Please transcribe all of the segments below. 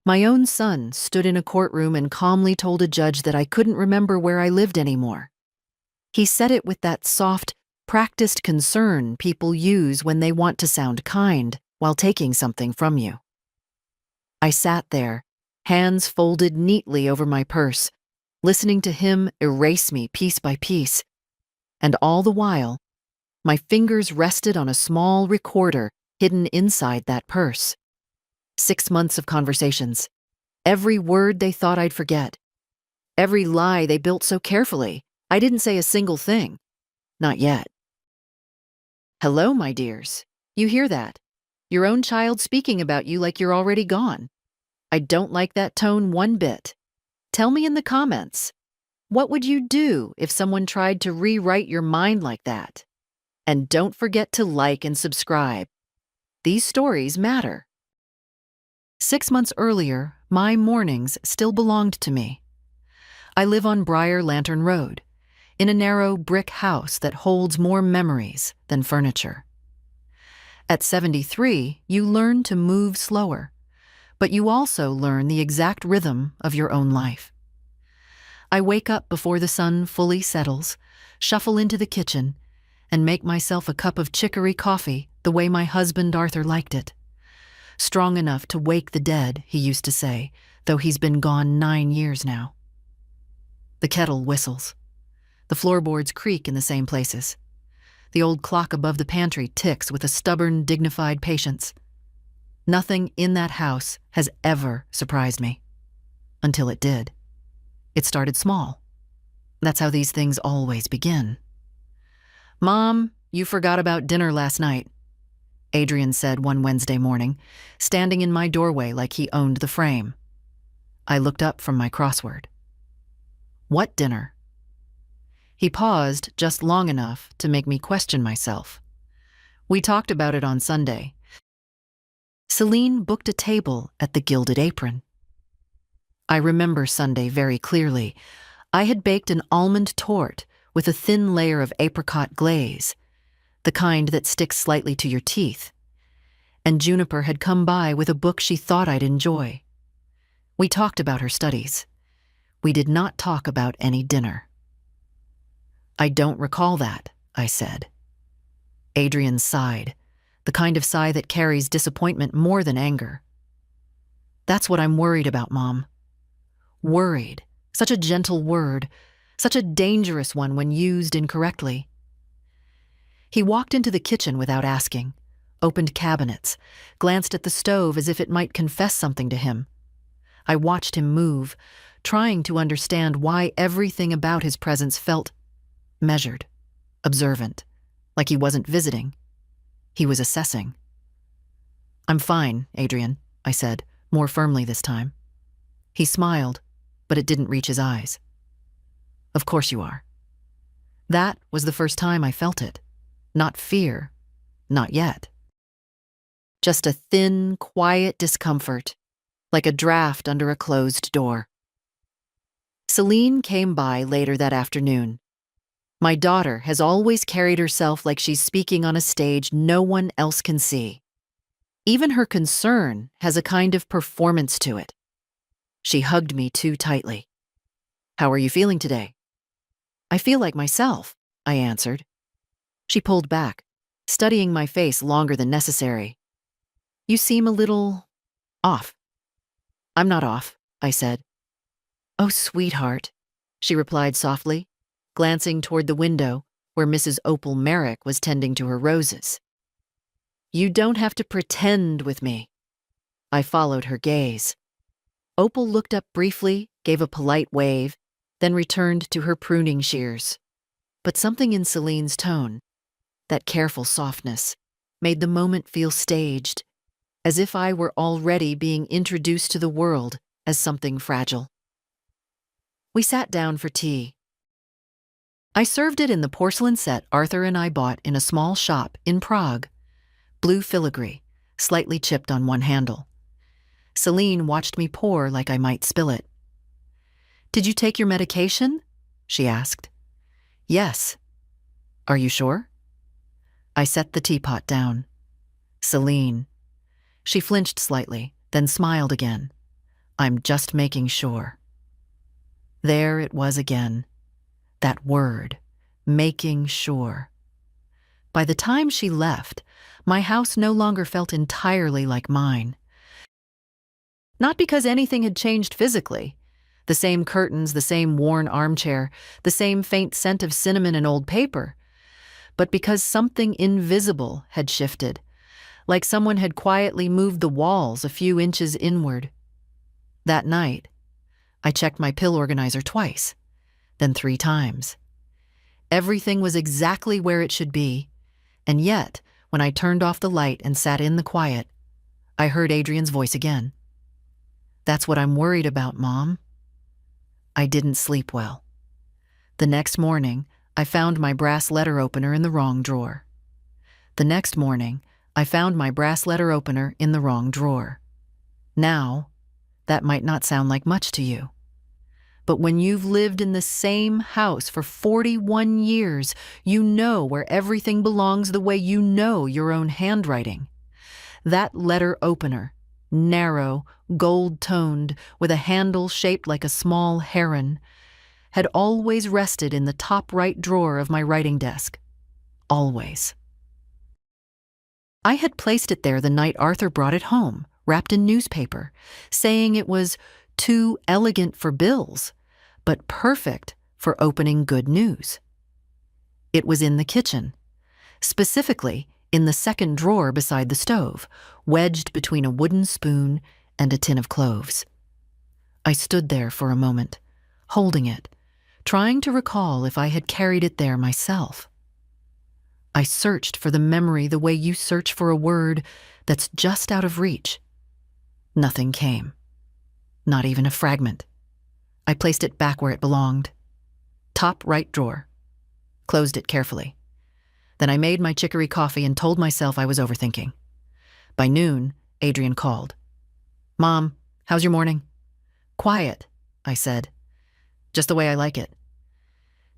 My own son stood in a courtroom and calmly told a judge that I couldn't remember where I lived anymore. He said it with that soft, practiced concern people use when they want to sound kind while taking something from you. I sat there, hands folded neatly over my purse, listening to him erase me piece by piece, and all the while, my fingers rested on a small recorder hidden inside that purse. 6 months of conversations, every word they thought I'd forget, every lie they built so carefully, I didn't say a single thing. Not yet. Hello, my dears. You hear that? Your own child speaking about you like you're already gone. I don't like that tone one bit. Tell me in the comments, what would you do if someone tried to rewrite your mind like that? And don't forget to like and subscribe. These stories matter. 6 months earlier, my mornings still belonged to me. I live on Briar Lantern Road, in a narrow brick house that holds more memories than furniture. At 73, you learn to move slower, but you also learn the exact rhythm of your own life. I wake up before the sun fully settles, shuffle into the kitchen, and make myself a cup of chicory coffee the way my husband Arthur liked it. Strong enough to wake the dead, he used to say, though he's been gone 9 years now. The kettle whistles. The floorboards creak in the same places. The old clock above the pantry ticks with a stubborn, dignified patience. Nothing in that house has ever surprised me. Until it did. It started small. That's how these things always begin. "Mom, you forgot about dinner last night," Adrian said one Wednesday morning, standing in my doorway like he owned the frame. I looked up from my crossword. "What dinner?" He paused just long enough to make me question myself. "We talked about it on Sunday. Celine booked a table at the Gilded Apron." I remember Sunday very clearly. I had baked an almond torte with a thin layer of apricot glaze, the kind that sticks slightly to your teeth, and Juniper had come by with a book she thought I'd enjoy. We talked about her studies. We did not talk about any dinner. "I don't recall that," I said. Adrian sighed, the kind of sigh that carries disappointment more than anger. "That's what I'm worried about, Mom." Worried, such a gentle word, such a dangerous one when used incorrectly. He walked into the kitchen without asking, opened cabinets, glanced at the stove as if it might confess something to him. I watched him move, trying to understand why everything about his presence felt measured, observant, like he wasn't visiting. He was assessing. "I'm fine, Adrian," I said, more firmly this time. He smiled, but it didn't reach his eyes. "Of course you are." That was the first time I felt it. Not fear, not yet. Just a thin, quiet discomfort, like a draft under a closed door. Celine came by later that afternoon. My daughter has always carried herself like she's speaking on a stage no one else can see. Even her concern has a kind of performance to it. She hugged me too tightly. "How are you feeling today?" "I feel like myself," I answered. She pulled back, studying my face longer than necessary. "You seem a little off." "I'm not off," I said. "Oh, sweetheart," she replied softly, glancing toward the window where Mrs. Opal Merrick was tending to her roses. "You don't have to pretend with me." I followed her gaze. Opal looked up briefly, gave a polite wave, then returned to her pruning shears. But something in Celine's tone, that careful softness, made the moment feel staged, as if I were already being introduced to the world as something fragile. We sat down for tea. I served it in the porcelain set Arthur and I bought in a small shop in Prague, blue filigree, slightly chipped on one handle. Celine watched me pour like I might spill it. "Did you take your medication?" she asked. "Yes." "Are you sure?" I set the teapot down. Celine. She flinched slightly, then smiled again. I'm just making sure. There it was again. That word, making sure. By the time she left, my house no longer felt entirely like mine. Not because anything had changed physically. The same curtains, the same worn armchair, the same faint scent of cinnamon and old paper. But because something invisible had shifted, like someone had quietly moved the walls a few inches inward. That night, I checked my pill organizer twice, then 3 times. Everything was exactly where it should be, and yet, when I turned off the light and sat in the quiet, I heard Adrian's voice again. "That's what I'm worried about, Mom." I didn't sleep well. The next morning, I found my brass letter opener in the wrong drawer. The next morning, I found my brass letter opener in the wrong drawer. Now, that might not sound like much to you. But when you've lived in the same house for 41 years, you know where everything belongs the way you know your own handwriting. That letter opener, narrow, gold-toned, with a handle shaped like a small heron, had always rested in the top right drawer of my writing desk. Always. I had placed it there the night Arthur brought it home, wrapped in newspaper, saying it was too elegant for bills, but perfect for opening good news. It was in the kitchen, specifically in the second drawer beside the stove, wedged between a wooden spoon and a tin of cloves. I stood there for a moment, holding it, trying to recall if I had carried it there myself. I searched for the memory the way you search for a word that's just out of reach. Nothing came. Not even a fragment. I placed it back where it belonged. Top right drawer. Closed it carefully. Then I made my chicory coffee and told myself I was overthinking. By noon, Adrian called. "Mom, how's your morning?" "Quiet," I said. "Just the way I like it."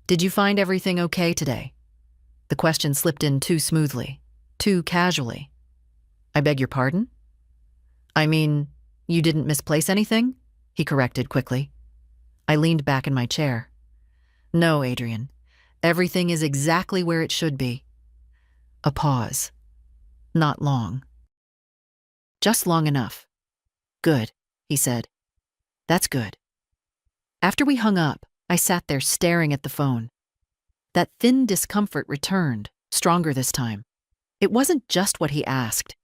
"Did you find everything okay today?" The question slipped in too smoothly, too casually. "I beg your pardon?" "I mean, you didn't misplace anything?" he corrected quickly. I leaned back in my chair. "No, Adrian. Everything is exactly where it should be." A pause. Not long. "Just long enough." "Good," he said. "That's good." After we hung up, I sat there staring at the phone. That thin discomfort returned, stronger this time. It wasn't just what he asked.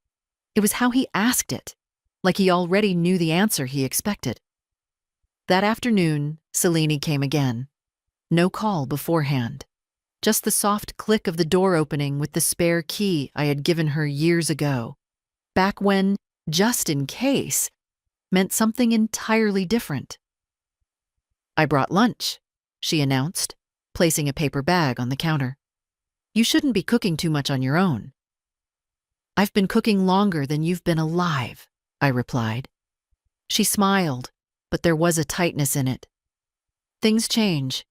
It was how he asked it, like he already knew the answer he expected. That afternoon, Selene came again. No call beforehand. Just the soft click of the door opening with the spare key I had given her years ago. Back when, just in case, meant something entirely different. "I brought lunch," she announced, placing a paper bag on the counter. "You shouldn't be cooking too much on your own." "I've been cooking longer than you've been alive," I replied. She smiled, but there was a tightness in it. Things change.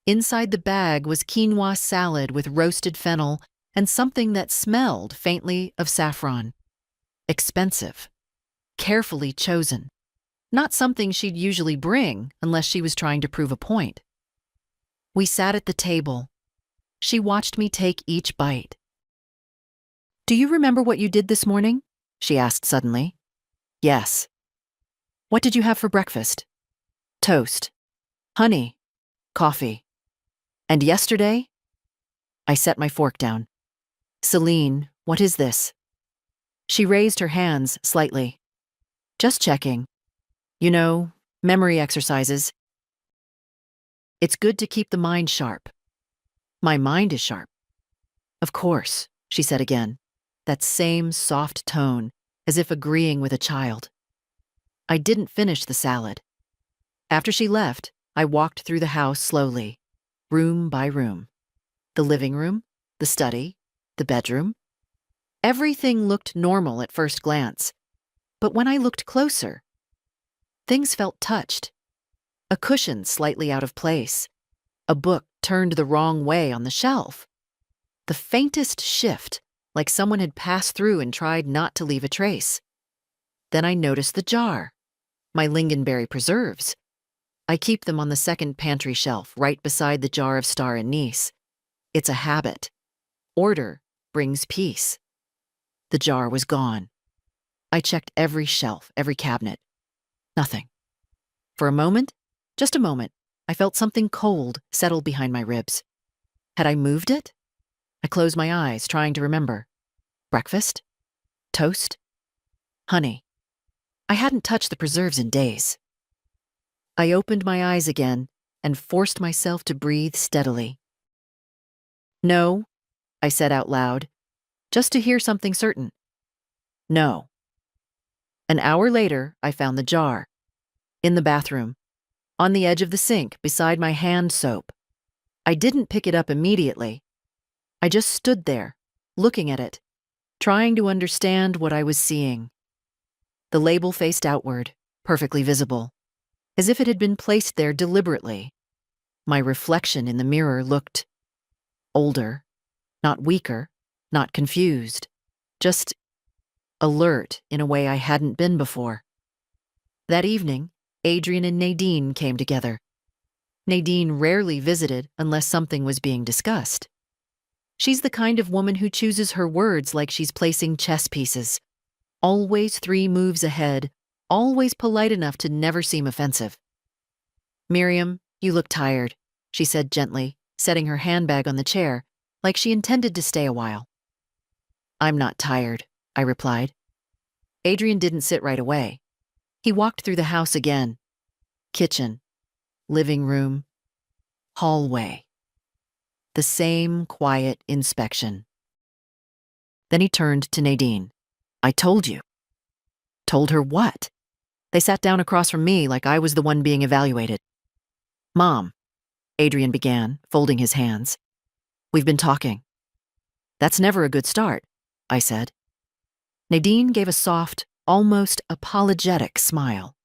Inside the bag was quinoa salad with roasted fennel and something that smelled faintly of saffron. Expensive. Carefully chosen. Not something she'd usually bring unless she was trying to prove a point. We sat at the table. She watched me take each bite. "Do you remember what you did this morning?" she asked suddenly. "Yes." "What did you have for breakfast?" "Toast. Honey. Coffee. And yesterday?" I set my fork down. "Selene, what is this?" She raised her hands slightly. "Just checking. You know, memory exercises. It's good to keep the mind sharp." "My mind is sharp." "Of course," she said again, that same soft tone, as if agreeing with a child. I didn't finish the salad. After she left, I walked through the house slowly, room by room. The living room, the study, the bedroom. Everything looked normal at first glance, but when I looked closer, things felt touched. A cushion slightly out of place. A book turned the wrong way on the shelf. The faintest shift, like someone had passed through and tried not to leave a trace. Then I noticed the jar. My lingonberry preserves. I keep them on the second pantry shelf, right beside the jar of star anise. It's a habit. Order brings peace. The jar was gone. I checked every shelf, every cabinet. Nothing. For a moment, just a moment, I felt something cold settle behind my ribs. Had I moved it? I closed my eyes, trying to remember. Breakfast? Toast? Honey. I hadn't touched the preserves in days. I opened my eyes again and forced myself to breathe steadily. No, I said out loud, just to hear something certain. No. An hour later, I found the jar. In the bathroom. On the edge of the sink, beside my hand soap. I didn't pick it up immediately. I just stood there, looking at it, trying to understand what I was seeing. The label faced outward, perfectly visible, as if it had been placed there deliberately. My reflection in the mirror looked older, not weaker, not confused, just alert in a way I hadn't been before. That evening, Adrian and Nadine came together. Nadine rarely visited unless something was being discussed. She's the kind of woman who chooses her words like she's placing chess pieces. Always 3 moves ahead, always polite enough to never seem offensive. "Miriam, you look tired," she said gently, setting her handbag on the chair, like she intended to stay a while. "I'm not tired," I replied. Adrian didn't sit right away. He walked through the house again. Kitchen, living room, hallway. The same quiet inspection. Then he turned to Nadine. "I told you." Told her what? They sat down across from me like I was the one being evaluated. "Mom," Adrian began, folding his hands. "We've been talking." "That's never a good start," I said. Nadine gave a soft, almost apologetic smile.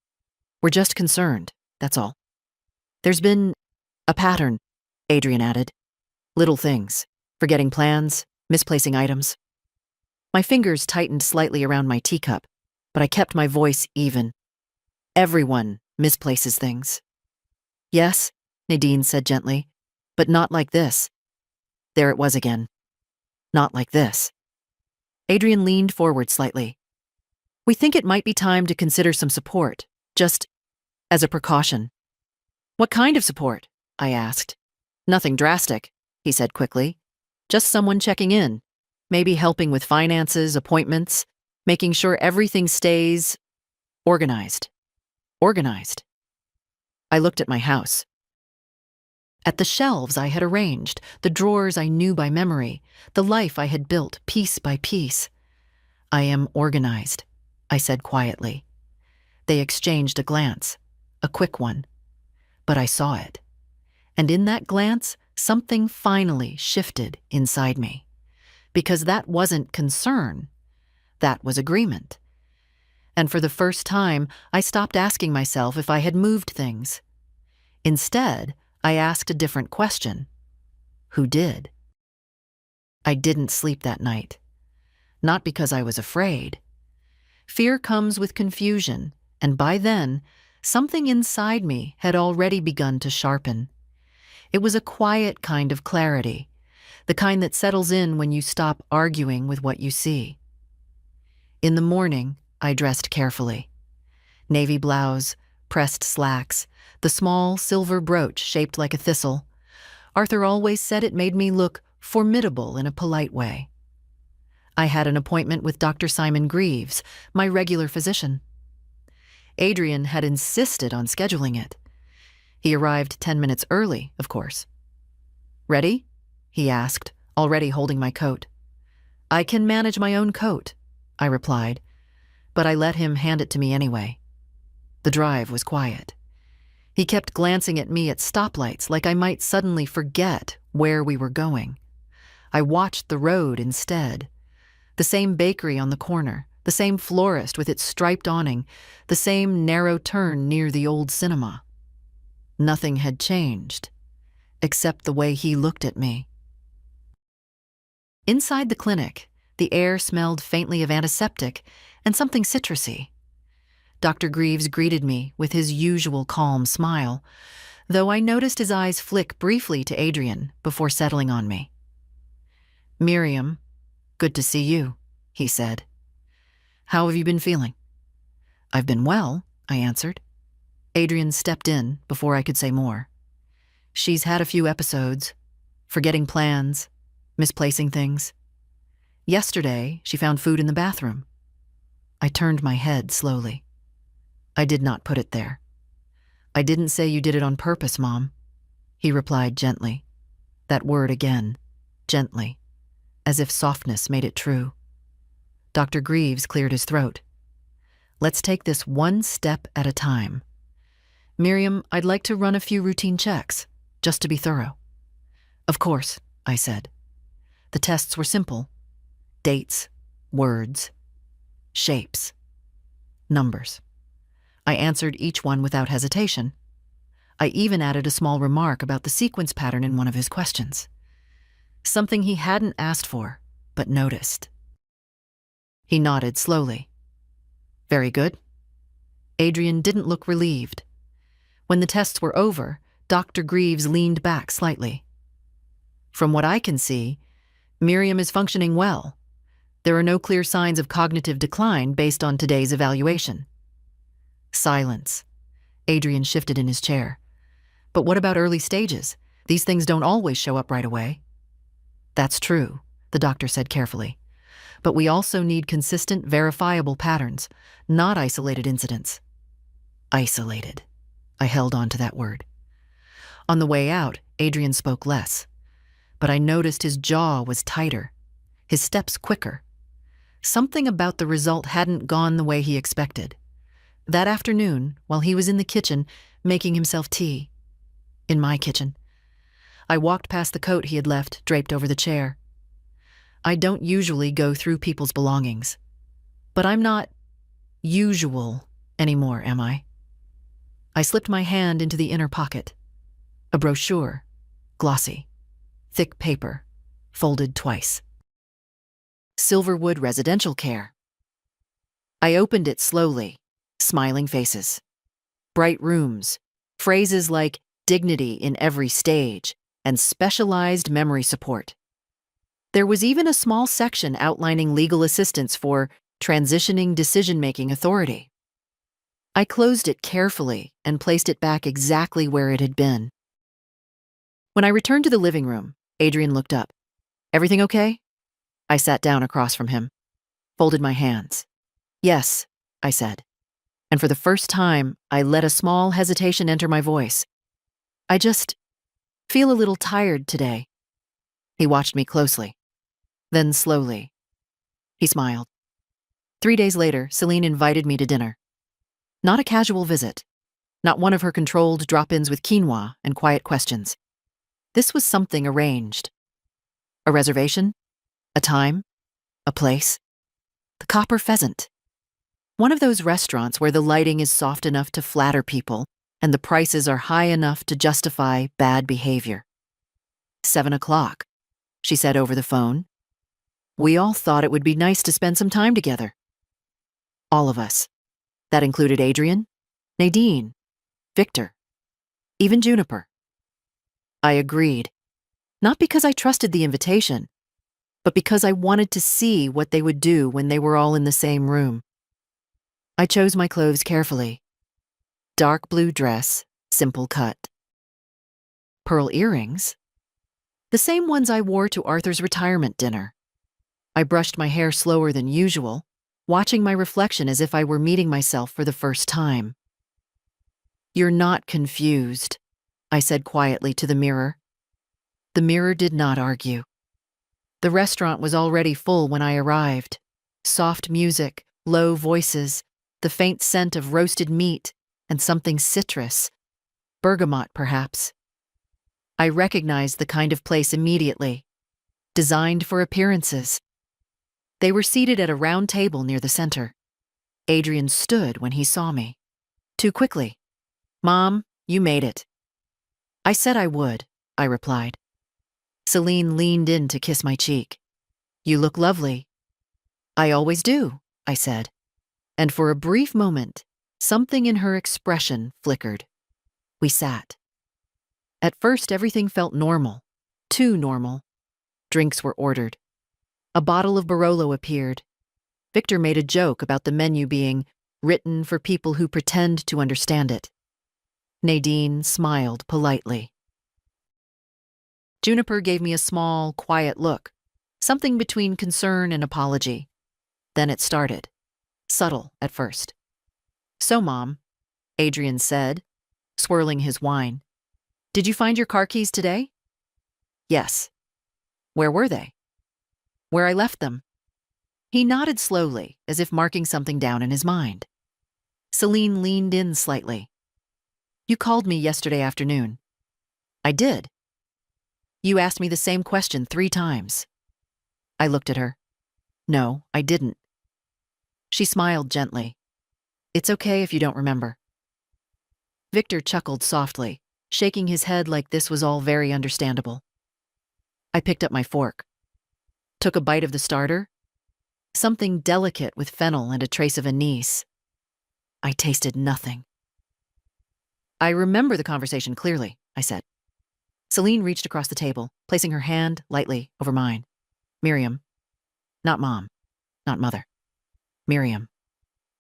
"We're just concerned, that's all." "There's been a pattern," Adrian added. "Little things, forgetting plans, misplacing items." My fingers tightened slightly around my teacup, but I kept my voice even. "Everyone misplaces things." "Yes," Nadine said gently, "but not like this." There it was again. Not like this. Adrian leaned forward slightly. "We think it might be time to consider some support, just as a precaution." "What kind of support?" I asked. "Nothing drastic," he said quickly. "Just someone checking in, maybe helping with finances, appointments, making sure everything stays organized." Organized. I looked at my house. At the shelves I had arranged, the drawers I knew by memory, the life I had built piece by piece. "I am organized," I said quietly. They exchanged a glance, a quick one. But I saw it. And in that glance, something finally shifted inside me. Because that wasn't concern. That was agreement. And for the first time, I stopped asking myself if I had moved things. Instead, I asked a different question. Who did? I didn't sleep that night. Not because I was afraid. Fear comes with confusion, and by then, something inside me had already begun to sharpen. It was a quiet kind of clarity, the kind that settles in when you stop arguing with what you see. In the morning, I dressed carefully. Navy blouse, pressed slacks, the small silver brooch shaped like a thistle. Arthur always said it made me look formidable in a polite way. I had an appointment with Dr. Simon Greaves, my regular physician. Adrian had insisted on scheduling it. He arrived 10 minutes early, of course. "Ready?" he asked, already holding my coat. "I can manage my own coat," I replied, but I let him hand it to me anyway. The drive was quiet. He kept glancing at me at stoplights like I might suddenly forget where we were going. I watched the road instead. The same bakery on the corner, the same florist with its striped awning, the same narrow turn near the old cinema. Nothing had changed, except the way he looked at me. Inside the clinic, the air smelled faintly of antiseptic and something citrusy. Dr. Greaves greeted me with his usual calm smile, though I noticed his eyes flick briefly to Adrian before settling on me. "Miriam, good to see you," he said. "How have you been feeling?" "I've been well," I answered. Adrian stepped in before I could say more. "She's had a few episodes, forgetting plans, misplacing things. Yesterday, she found food in the bathroom." I turned my head slowly. "I did not put it there." "I didn't say you did it on purpose, Mom," he replied gently. That word again, gently, as if softness made it true. Dr. Greaves cleared his throat. "Let's take this one step at a time. Miriam, I'd like to run a few routine checks, just to be thorough." "Of course," I said. The tests were simple. Dates, words, shapes, numbers. I answered each one without hesitation. I even added a small remark about the sequence pattern in one of his questions. Something he hadn't asked for, but noticed. He nodded slowly. "Very good." Adrian didn't look relieved. When the tests were over, Dr. Greaves leaned back slightly. "From what I can see, Miriam is functioning well. There are no clear signs of cognitive decline based on today's evaluation." Silence. Adrian shifted in his chair. "But what about early stages? These things don't always show up right away." "That's true," the doctor said carefully. "But we also need consistent, verifiable patterns, not isolated incidents." Isolated. I held on to that word. On the way out, Adrian spoke less. But I noticed his jaw was tighter, his steps quicker. Something about the result hadn't gone the way he expected. That afternoon, while he was in the kitchen, making himself tea. In my kitchen. I walked past the coat he had left draped over the chair. I don't usually go through people's belongings. But I'm not usual anymore, am I? I slipped my hand into the inner pocket. A brochure, glossy, thick paper, folded twice. Silverwood Residential Care. I opened it slowly, smiling faces. Bright rooms, phrases like dignity in every stage, and specialized memory support. There was even a small section outlining legal assistance for transitioning decision-making authority. I closed it carefully and placed it back exactly where it had been. When I returned to the living room, Adrian looked up. "Everything okay?" I sat down across from him, folded my hands. "Yes," I said. And for the first time, I let a small hesitation enter my voice. "I just feel a little tired today." He watched me closely. Then slowly. He smiled. 3 days later, Celine invited me to dinner. Not a casual visit. Not one of her controlled drop-ins with quinoa and quiet questions. This was something arranged. A reservation? A time? A place? The Copper Pheasant. One of those restaurants where the lighting is soft enough to flatter people and the prices are high enough to justify bad behavior. 7 o'clock, she said over the phone. We all thought it would be nice to spend some time together. All of us. That included Adrian, Nadine, Victor, even Juniper. I agreed, not because I trusted the invitation, but because I wanted to see what they would do when they were all in the same room. I chose my clothes carefully. Dark blue dress, simple cut. Pearl earrings? The same ones I wore to Arthur's retirement dinner. I brushed my hair slower than usual, watching my reflection as if I were meeting myself for the first time. You're not confused, I said quietly to the mirror. The mirror did not argue. The restaurant was already full when I arrived. Soft music, low voices, the faint scent of roasted meat, and something citrus. Bergamot, perhaps. I recognized the kind of place immediately. Designed for appearances. They were seated at a round table near the center. Adrian stood when he saw me. Too quickly. Mom, you made it. I said I would, I replied. Celine leaned in to kiss my cheek. You look lovely. I always do, I said. And for a brief moment, Something in her expression flickered. We sat. At first, everything felt normal. Too normal. Drinks were ordered. A bottle of Barolo appeared. Victor made a joke about the menu being written for people who pretend to understand it. Nadine smiled politely. Juniper gave me a small, quiet look, something between concern and apology. Then it started. Subtle at first. "So, Mom," Adrian said, swirling his wine, "did you find your car keys today?" "Yes." "Where were they?" "Where I left them." He nodded slowly, as if marking something down in his mind. Celine leaned in slightly. "You called me yesterday afternoon." "I did." "You asked me the same question 3 times." I looked at her. "No, I didn't." She smiled gently. "It's okay if you don't remember." Victor chuckled softly, shaking his head like this was all very understandable. I picked up my fork. Took a bite of the starter. Something delicate with fennel and a trace of anise. I tasted nothing. "I remember the conversation clearly," I said. Celine reached across the table, placing her hand lightly over mine. "Miriam. Not Mom. Not Mother. Miriam.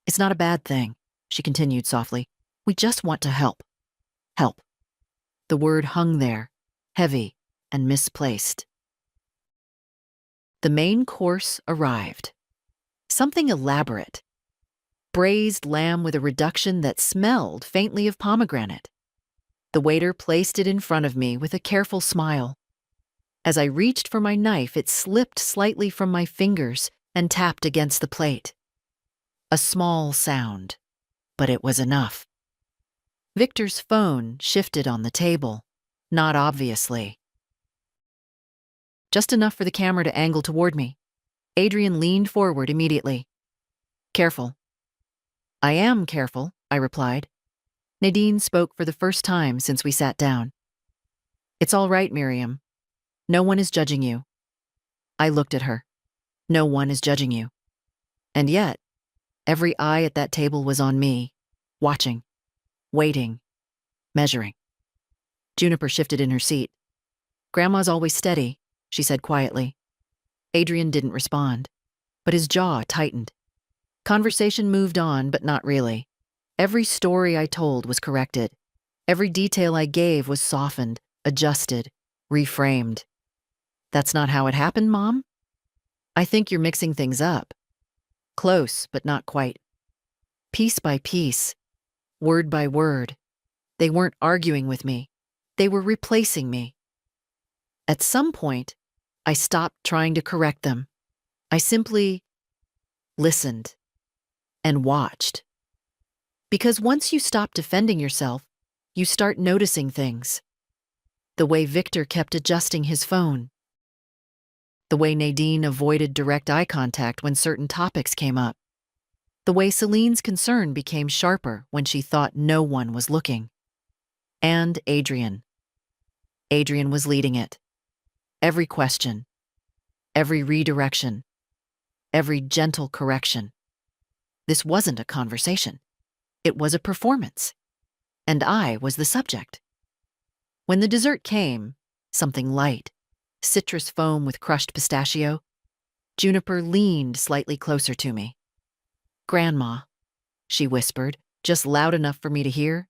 It's not a bad thing," she continued softly. "We just want to help. Help." The word hung there, heavy and misplaced. The main course arrived. Something elaborate. Braised lamb with a reduction that smelled faintly of pomegranate. The waiter placed it in front of me with a careful smile. As I reached for my knife, it slipped slightly from my fingers and tapped against the plate. A small sound, but it was enough. Victor's phone shifted on the table, not obviously. Just enough for the camera to angle toward me. Adrian leaned forward immediately. "Careful." "I am careful," I replied. Nadine spoke for the first time since we sat down. "It's all right, Miriam. No one is judging you." I looked at her. No one is judging you. And yet, every eye at that table was on me, watching, waiting, measuring. Juniper shifted in her seat. "Grandma's always steady," she said quietly. Adrian didn't respond, but his jaw tightened. Conversation moved on, but not really. Every story I told was corrected. Every detail I gave was softened, adjusted, reframed. "That's not how it happened, Mom?" "I think you're mixing things up." Close, but not quite. Piece by piece, word by word. They weren't arguing with me. They were replacing me. At some point, I stopped trying to correct them. I simply listened and watched. Because once you stop defending yourself, you start noticing things. The way Victor kept adjusting his phone. The way Nadine avoided direct eye contact when certain topics came up. The way Celine's concern became sharper when she thought no one was looking. And Adrian. Adrian was leading it. Every question, every redirection, every gentle correction. This wasn't a conversation. It was a performance. And I was the subject. When the dessert came, something light, citrus foam with crushed pistachio, Juniper leaned slightly closer to me. "Grandma," she whispered, just loud enough for me to hear.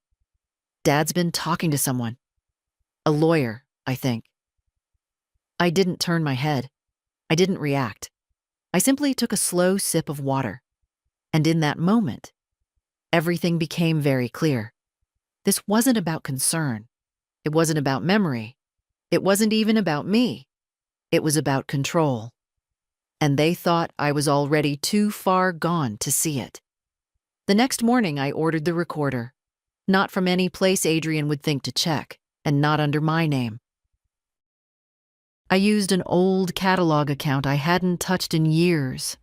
"Dad's been talking to someone. A lawyer, I think." I didn't turn my head. I didn't react. I simply took a slow sip of water. And in that moment, everything became very clear. This wasn't about concern. It wasn't about memory. It wasn't even about me. It was about control. And they thought I was already too far gone to see it. The next morning, I ordered the recorder. Not from any place Adrian would think to check, and not under my name. I used an old catalog account I hadn't touched in years.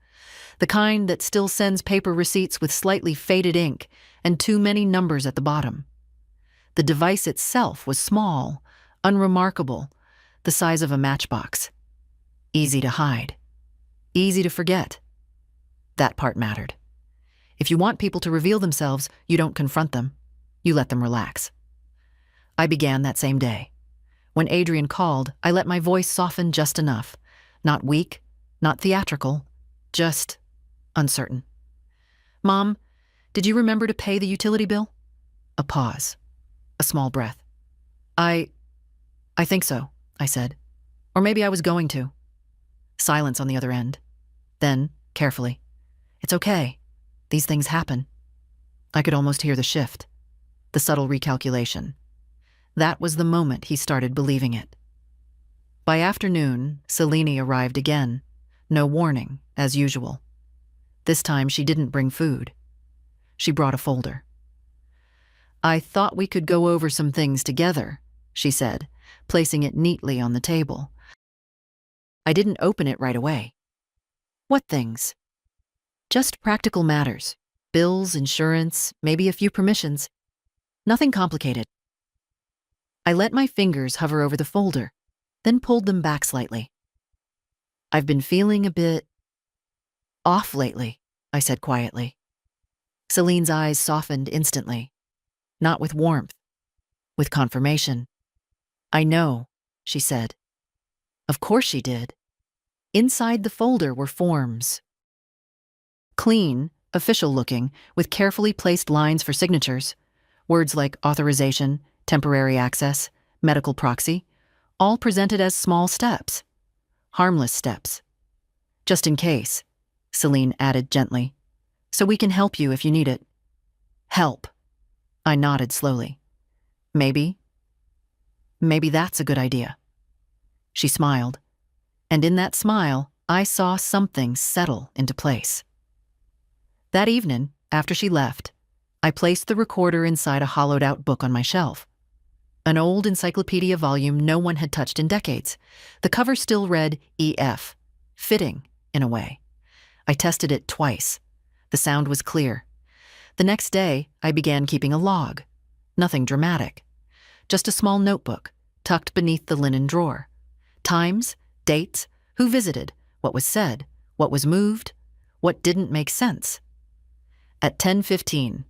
The kind that still sends paper receipts with slightly faded ink and too many numbers at the bottom. The device itself was small, unremarkable, the size of a matchbox. Easy to hide. Easy to forget. That part mattered. If you want people to reveal themselves, you don't confront them. You let them relax. I began that same day. When Adrian called, I let my voice soften just enough. Not weak, not theatrical, just uncertain. Mom, did you remember to pay the utility bill? A pause. A small breath. I think so, I said. Or maybe I was going to. Silence on the other end. Then, carefully. It's okay. These things happen. I could almost hear the shift. The subtle recalculation. That was the moment he started believing it. By afternoon, Selene arrived again. No warning, as usual. This time she didn't bring food. She brought a folder. I thought we could go over some things together, she said, placing it neatly on the table. I didn't open it right away. What things? Just practical matters. Bills, insurance, maybe a few permissions. Nothing complicated. I let my fingers hover over the folder, then pulled them back slightly. I've been feeling a bit off lately, I said quietly. Celine's eyes softened instantly. Not with warmth, with confirmation. I know, she said. Of course she did. Inside the folder were forms. Clean, official-looking, with carefully placed lines for signatures. Words like authorization, temporary access, medical proxy, all presented as small steps. Harmless steps. Just in case, Celine added gently. So we can help you if you need it. Help. I nodded slowly. Maybe that's a good idea. She smiled, and in that smile, I saw something settle into place. That evening, after she left, I placed the recorder inside a hollowed-out book on my shelf. An old encyclopedia volume no one had touched in decades. The cover still read EF, fitting, in a way. I tested it twice. The sound was clear. The next day, I began keeping a log. Nothing dramatic. Just a small notebook, tucked beneath the linen drawer. Times, dates, who visited, what was said, what was moved, what didn't make sense. At 10:15,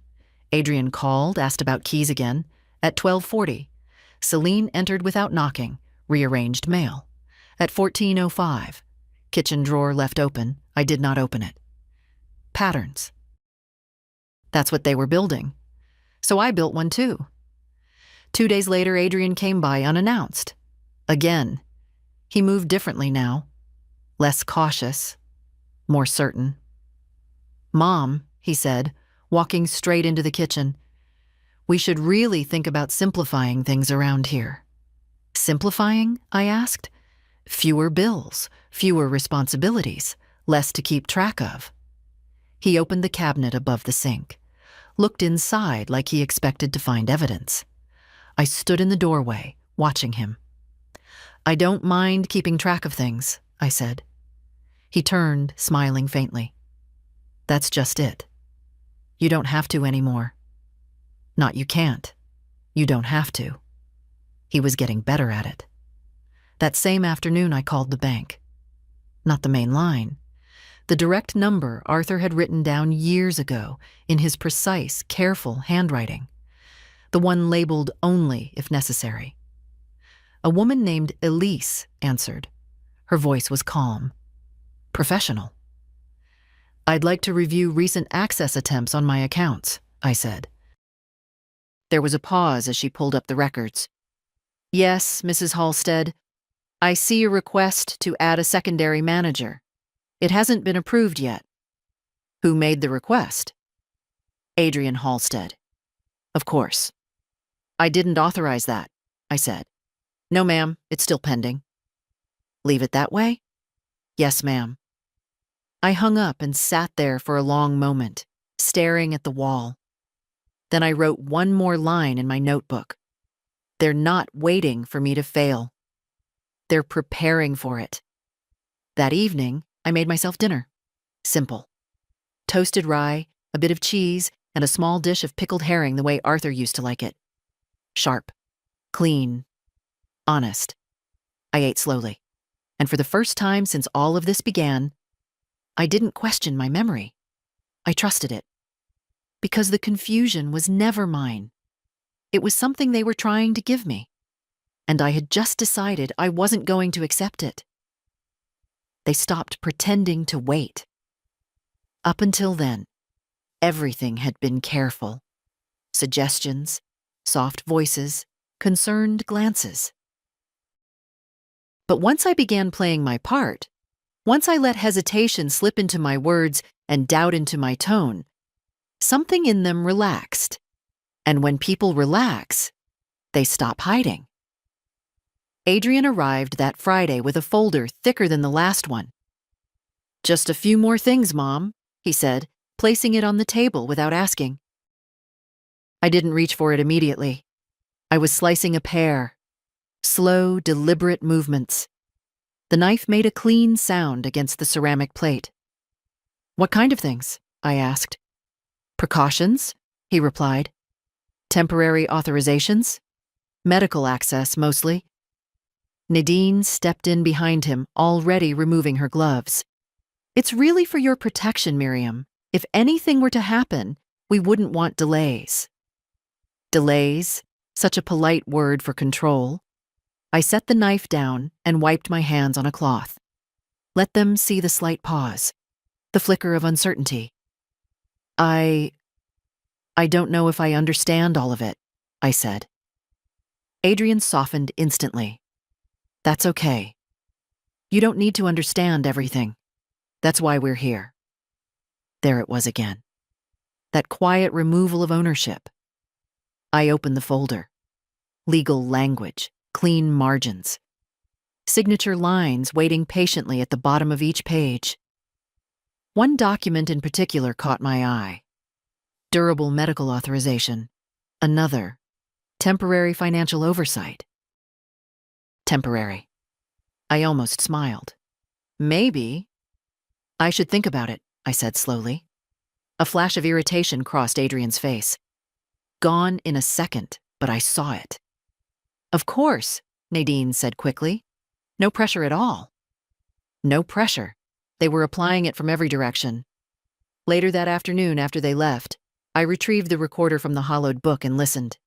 Adrian called, asked about keys again. At 12:40, Celine entered without knocking, rearranged mail. At 14:05, kitchen drawer left open, I did not open it. Patterns. That's what they were building. So I built one too. 2 days later, Adrian came by unannounced. Again. He moved differently now. Less cautious. More certain. Mom, he said, walking straight into the kitchen, we should really think about simplifying things around here. Simplifying? I asked. Fewer bills, fewer responsibilities, less to keep track of. He opened the cabinet above the sink, looked inside like he expected to find evidence. I stood in the doorway, watching him. I don't mind keeping track of things, I said. He turned, smiling faintly. That's just it. You don't have to anymore. Not you can't. You don't have to. He was getting better at it. That same afternoon, I called the bank. Not the main line. The direct number Arthur had written down years ago in his precise, careful handwriting. The one labeled only if necessary. A woman named Elise answered. Her voice was calm. Professional. I'd like to review recent access attempts on my accounts, I said. There was a pause as she pulled up the records. Yes, Mrs. Halstead. I see a request to add a secondary manager. It hasn't been approved yet. Who made the request? Adrian Halstead. Of course. I didn't authorize that, I said. No, ma'am, it's still pending. Leave it that way? Yes, ma'am. I hung up and sat there for a long moment, staring at the wall. Then I wrote one more line in my notebook. They're not waiting for me to fail. They're preparing for it. That evening, I made myself dinner. Simple. Toasted rye, a bit of cheese, and a small dish of pickled herring the way Arthur used to like it. Sharp. Clean. Honest. I ate slowly. And for the first time since all of this began, I didn't question my memory. I trusted it. because the confusion was never mine. It was something they were trying to give me, and I had just decided I wasn't going to accept it. They stopped pretending to wait. Up until then, everything had been careful. Suggestions, soft voices, concerned glances. But once I began playing my part, once I let hesitation slip into my words and doubt into my tone, something in them relaxed. And when people relax, they stop hiding. Adrian arrived that Friday with a folder thicker than the last one. "Just a few more things, Mom," he said, placing it on the table without asking. I didn't reach for it immediately. I was slicing a pear. Slow, deliberate movements. The knife made a clean sound against the ceramic plate. "What kind of things?" I asked. "Precautions," he replied. "Temporary authorizations. Medical access, mostly." Nadine stepped in behind him, already removing her gloves. "It's really for your protection, Miriam. If anything were to happen, we wouldn't want delays." Delays, such a polite word for control. I set the knife down and wiped my hands on a cloth. Let them see the slight pause, the flicker of uncertainty. I don't know if I understand all of it," I said. Adrian softened instantly. "That's okay. You don't need to understand everything. That's why we're here." There it was again. That quiet removal of ownership. I opened the folder. Legal language, clean margins. Signature lines waiting patiently at the bottom of each page. One document in particular caught my eye. Durable medical authorization. Another, temporary financial oversight. Temporary. I almost smiled. "Maybe. I should think about it," I said slowly. A flash of irritation crossed Adrian's face. Gone in a second, but I saw it. "Of course," Nadine said quickly. "No pressure at all." No pressure. They were applying it from every direction. Later that afternoon, after they left, I retrieved the recorder from the hollowed book and listened.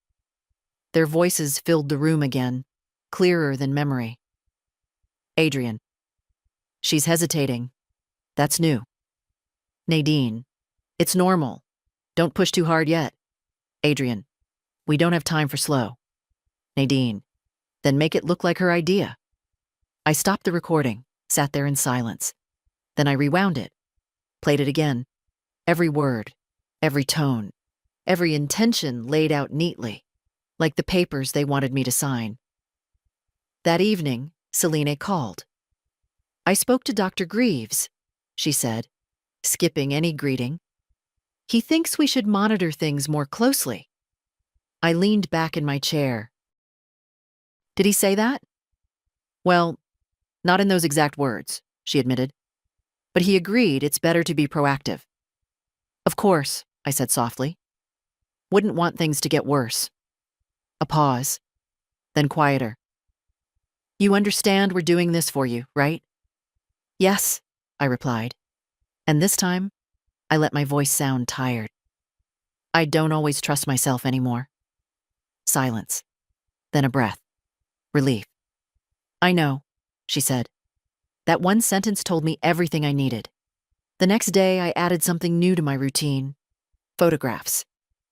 Their voices filled the room again, clearer than memory. Adrian. "She's hesitating. That's new." Nadine. "It's normal. Don't push too hard yet." Adrian. "We don't have time for slow." Nadine. "Then make it look like her idea." I stopped the recording, sat there in silence. Then I rewound it, played it again. Every word, every tone, every intention laid out neatly, like the papers they wanted me to sign. That evening, Selene called. "I spoke to Dr. Greaves," she said, skipping any greeting. "He thinks we should monitor things more closely." I leaned back in my chair. "Did he say that?" "Well, not in those exact words," she admitted. "But he agreed it's better to be proactive." "Of course," I said softly. "Wouldn't want things to get worse." A pause, then quieter. "You understand we're doing this for you, right?" "Yes," I replied. And this time, I let my voice sound tired. "I don't always trust myself anymore." Silence. Then a breath. Relief. "I know," she said. That one sentence told me everything I needed. The next day, I added something new to my routine. Photographs.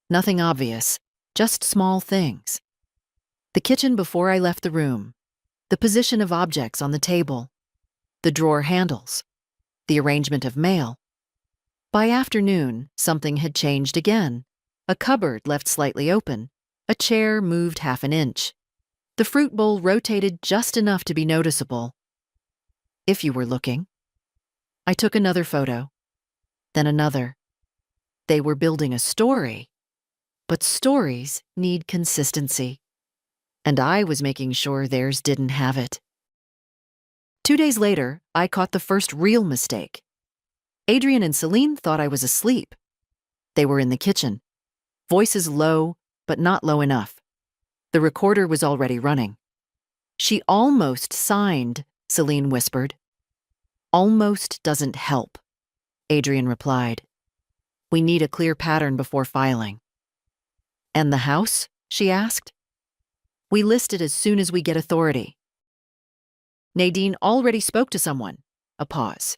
Nothing obvious, just small things. The kitchen before I left the room. The position of objects on the table. The drawer handles. The arrangement of mail. By afternoon, something had changed again. A cupboard left slightly open. A chair moved half an inch. The fruit bowl rotated just enough to be noticeable. If you were looking. I took another photo. Then another. They were building a story. But stories need consistency. And I was making sure theirs didn't have it. 2 days later, I caught the first real mistake. Adrian and Selene thought I was asleep. They were in the kitchen. Voices low, but not low enough. The recorder was already running. "She almost signed," Selene whispered. "Almost doesn't help," Adrian replied. We need a clear pattern before filing. And the house? She asked. We list it as soon as we get authority. Nadine already spoke to someone. A pause.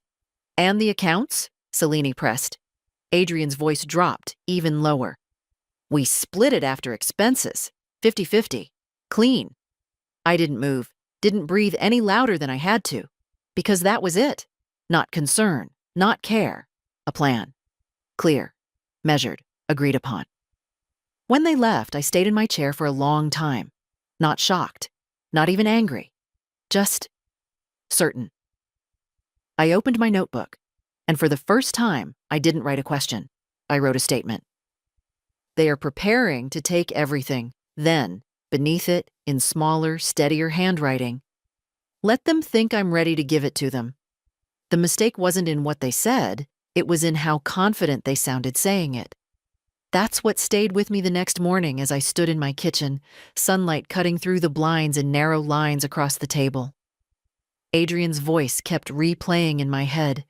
And the accounts? Selene pressed. Adrian's voice dropped, even lower. We split it after expenses. 50-50. Clean. I didn't move, didn't breathe any louder than I had to. Because that was it. Not concern, not care. A plan. Clear. Measured. Agreed upon. When they left, I stayed in my chair for a long time. Not shocked. Not even angry. Just certain. I opened my notebook, and for the first time, I didn't write a question. I wrote a statement. They are preparing to take everything. Then, beneath it, in smaller, steadier handwriting, let them think I'm ready to give it to them. The mistake wasn't in what they said, it was in how confident they sounded saying it. That's what stayed with me the next morning as I stood in my kitchen, sunlight cutting through the blinds in narrow lines across the table. Adrian's voice kept replaying in my head.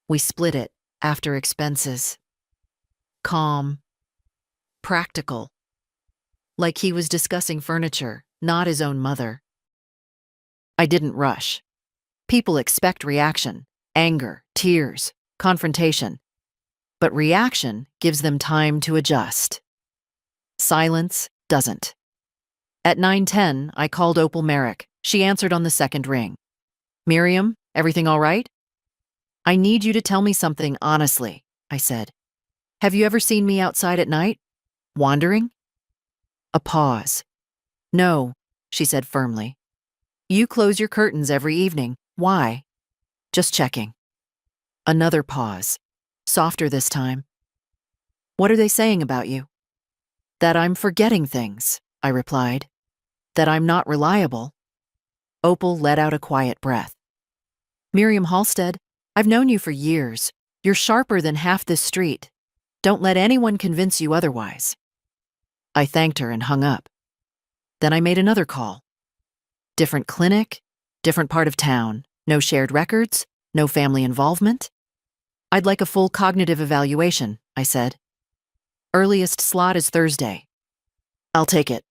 We split it after expenses. Calm. Practical. Like he was discussing furniture, not his own mother. I didn't rush. People expect reaction, anger, tears, confrontation. But reaction gives them time to adjust. Silence doesn't. At 9:10, I called Opal Merrick. She answered on the second ring. Miriam, everything all right? I need you to tell me something honestly, I said. Have you ever seen me outside at night? Wandering? A pause. No, she said firmly. You close your curtains every evening. Why? Just checking. Another pause. Softer this time. What are they saying about you? That I'm forgetting things, I replied. That I'm not reliable. Opal let out a quiet breath. Miriam Halstead, I've known you for years. You're sharper than half this street. Don't let anyone convince you otherwise. I thanked her and hung up. Then I made another call. Different clinic, different part of town, no shared records, no family involvement. I'd like a full cognitive evaluation, I said. Earliest slot is Thursday. I'll take it.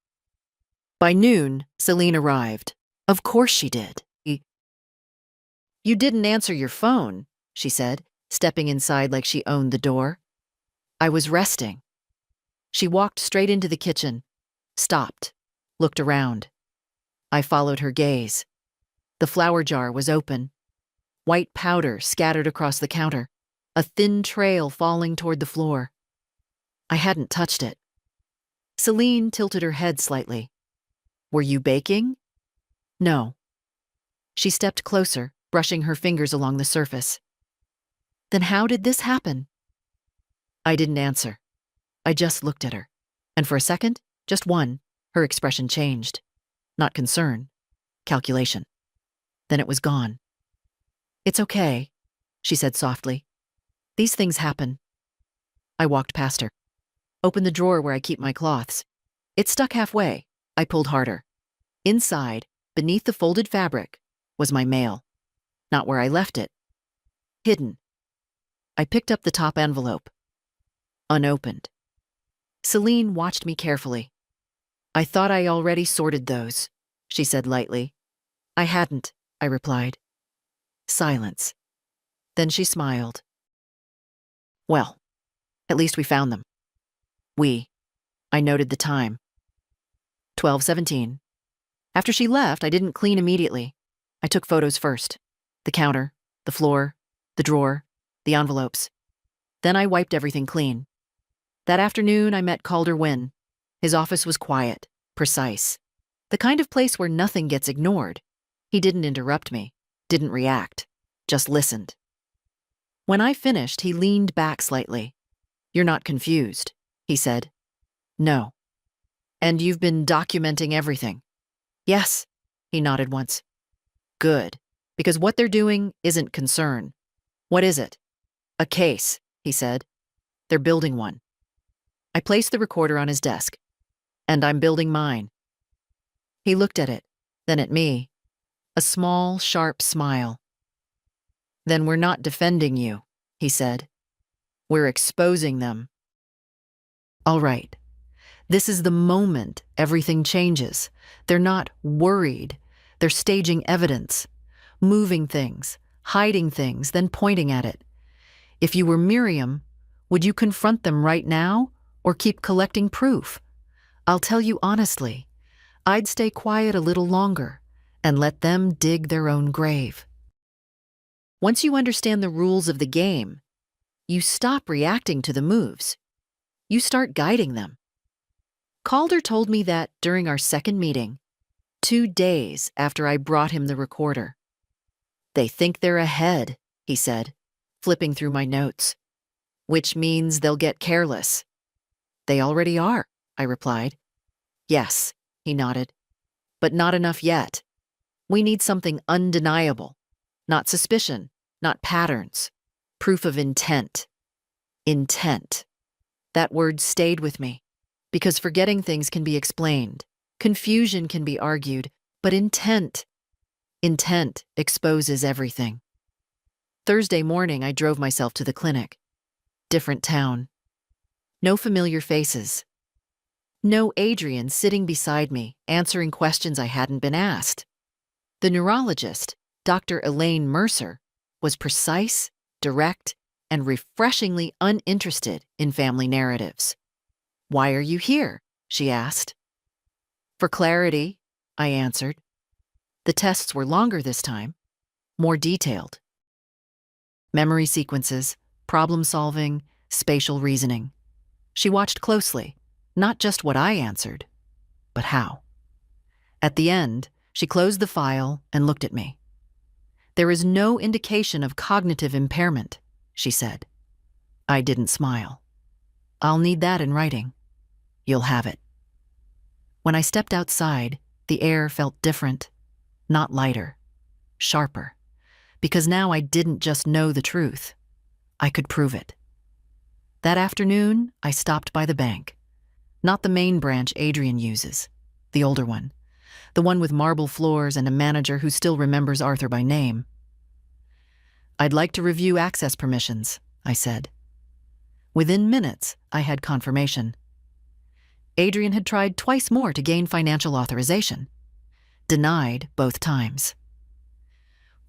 By noon, Selene arrived. Of course she did. You didn't answer your phone, she said, stepping inside like she owned the door. I was resting. She walked straight into the kitchen, stopped, looked around. I followed her gaze. The flour jar was open. White powder scattered across the counter, a thin trail falling toward the floor. I hadn't touched it. Selene tilted her head slightly. Were you baking? No. She stepped closer, brushing her fingers along the surface. Then how did this happen? I didn't answer. I just looked at her. And for a second, just one, her expression changed. Not concern, calculation. Then it was gone. It's okay, she said softly. These things happen. I walked past her. Opened the drawer where I keep my cloths. It stuck halfway. I pulled harder. Inside, beneath the folded fabric, was my mail. Not where I left it. Hidden. I picked up the top envelope. Unopened. Selene watched me carefully. I thought I already sorted those, she said lightly. I hadn't, I replied. Silence. Then she smiled. Well, at least we found them. I noted the time. 12:17. After she left, I didn't clean immediately. I took photos first. The counter, the floor, the drawer, the envelopes. Then I wiped everything clean. That afternoon, I met Calder Wynn. His office was quiet, precise. The kind of place where nothing gets ignored. He didn't interrupt me, didn't react, just listened. When I finished, he leaned back slightly. You're not confused, he said. No. And you've been documenting everything. Yes, he nodded once. Good, because what they're doing isn't concern. What is it? A case, he said. They're building one. I placed the recorder on his desk. And I'm building mine. He looked at it, then at me. A small, sharp smile. Then we're not defending you, he said. We're exposing them. All right. This is the moment everything changes. They're not worried. They're staging evidence, moving things, hiding things, then pointing at it. If you were Miriam, would you confront them right now or keep collecting proof? I'll tell you honestly, I'd stay quiet a little longer and let them dig their own grave. Once you understand the rules of the game, you stop reacting to the moves. You start guiding them. Calder told me that during our second meeting, 2 days after I brought him the recorder. They think they're ahead, he said, flipping through my notes, which means they'll get careless. They already are, I replied. Yes, he nodded, but not enough yet. We need something undeniable, not suspicion, not patterns, proof of intent. Intent. That word stayed with me, because forgetting things can be explained, confusion can be argued, but intent exposes everything. Thursday morning, I drove myself to the clinic. Different town. No familiar faces. No Adrian sitting beside me, answering questions I hadn't been asked. The neurologist, Dr. Elaine Mercer, was precise, direct, and refreshingly uninterested in family narratives. "Why are you here?" she asked. "For clarity," I answered. The tests were longer this time, more detailed. Memory sequences, problem solving, spatial reasoning. She watched closely, not just what I answered, but how. At the end, she closed the file and looked at me. "There is no indication of cognitive impairment," she said. I didn't smile. "I'll need that in writing." "You'll have it." When I stepped outside, the air felt different, not lighter, sharper, because now I didn't just know the truth. I could prove it. That afternoon, I stopped by the bank. Not the main branch Adrian uses, the older one, the one with marble floors and a manager who still remembers Arthur by name. "I'd like to review access permissions," I said. Within minutes, I had confirmation. Adrian had tried twice more to gain financial authorization. Denied both times.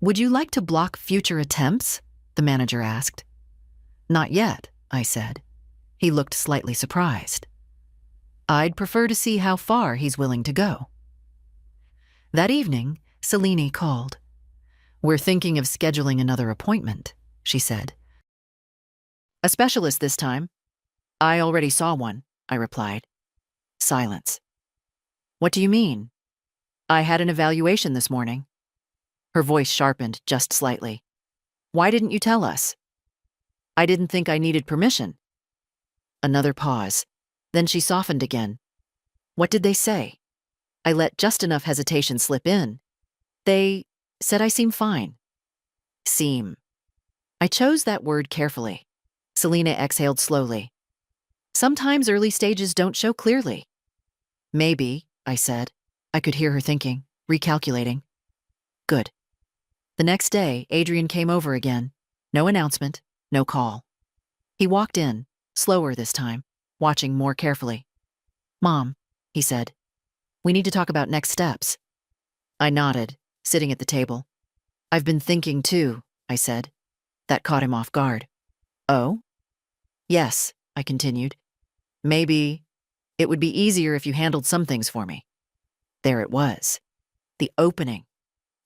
"Would you like to block future attempts?" the manager asked. "Not yet," I said. He looked slightly surprised. "I'd prefer to see how far he's willing to go." That evening, Selene called. "We're thinking of scheduling another appointment," she said. "A specialist this time." "I already saw one," I replied. Silence. "What do you mean?" "I had an evaluation this morning." Her voice sharpened just slightly. "Why didn't you tell us?" "I didn't think I needed permission." Another pause. Then she softened again. "What did they say?" I let just enough hesitation slip in. "They said I seem fine." Seem. I chose that word carefully. Selena exhaled slowly. "Sometimes early stages don't show clearly." "Maybe," I said. I could hear her thinking, recalculating. Good. The next day, Adrian came over again. No announcement, no call. He walked in, slower this time, watching more carefully. "Mom," he said, "we need to talk about next steps." I nodded, sitting at the table. "I've been thinking too," I said. That caught him off guard. "Oh?" "Yes," I continued. "Maybe it would be easier if you handled some things for me." There it was. The opening.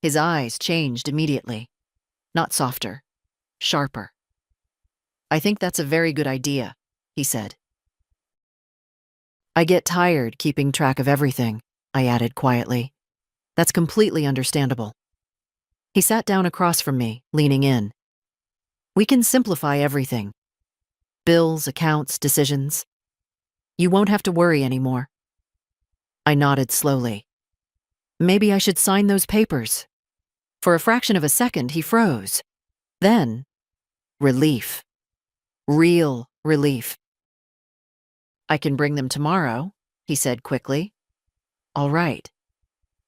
His eyes changed immediately. Not softer, sharper. "I think that's a very good idea," he said. "I get tired keeping track of everything," I added quietly. "That's completely understandable." He sat down across from me, leaning in. "We can simplify everything. Bills, accounts, decisions. You won't have to worry anymore." I nodded slowly. "Maybe I should sign those papers." For a fraction of a second, he froze. Then, relief. Real relief. "I can bring them tomorrow," he said quickly. "All right."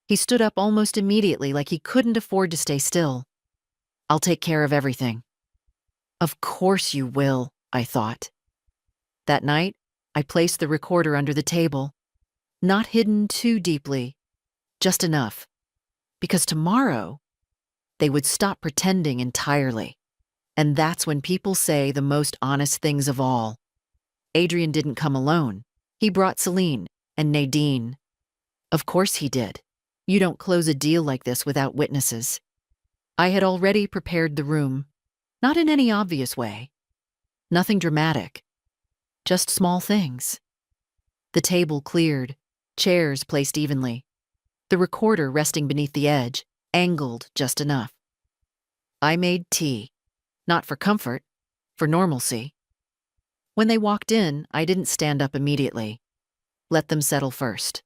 He stood up almost immediately, like he couldn't afford to stay still. "I'll take care of everything." "Of course you will," I thought. That night, I placed the recorder under the table, not hidden too deeply, just enough, because tomorrow they would stop pretending entirely. And that's when people say the most honest things of all. Adrian didn't come alone. He brought Celine and Nadine. Of course he did. You don't close a deal like this without witnesses. I had already prepared the room, not in any obvious way. Nothing dramatic, just small things. The table cleared, chairs placed evenly, the recorder resting beneath the edge, angled just enough. I made tea, not for comfort, for normalcy. When they walked in, I didn't stand up immediately. Let them settle first.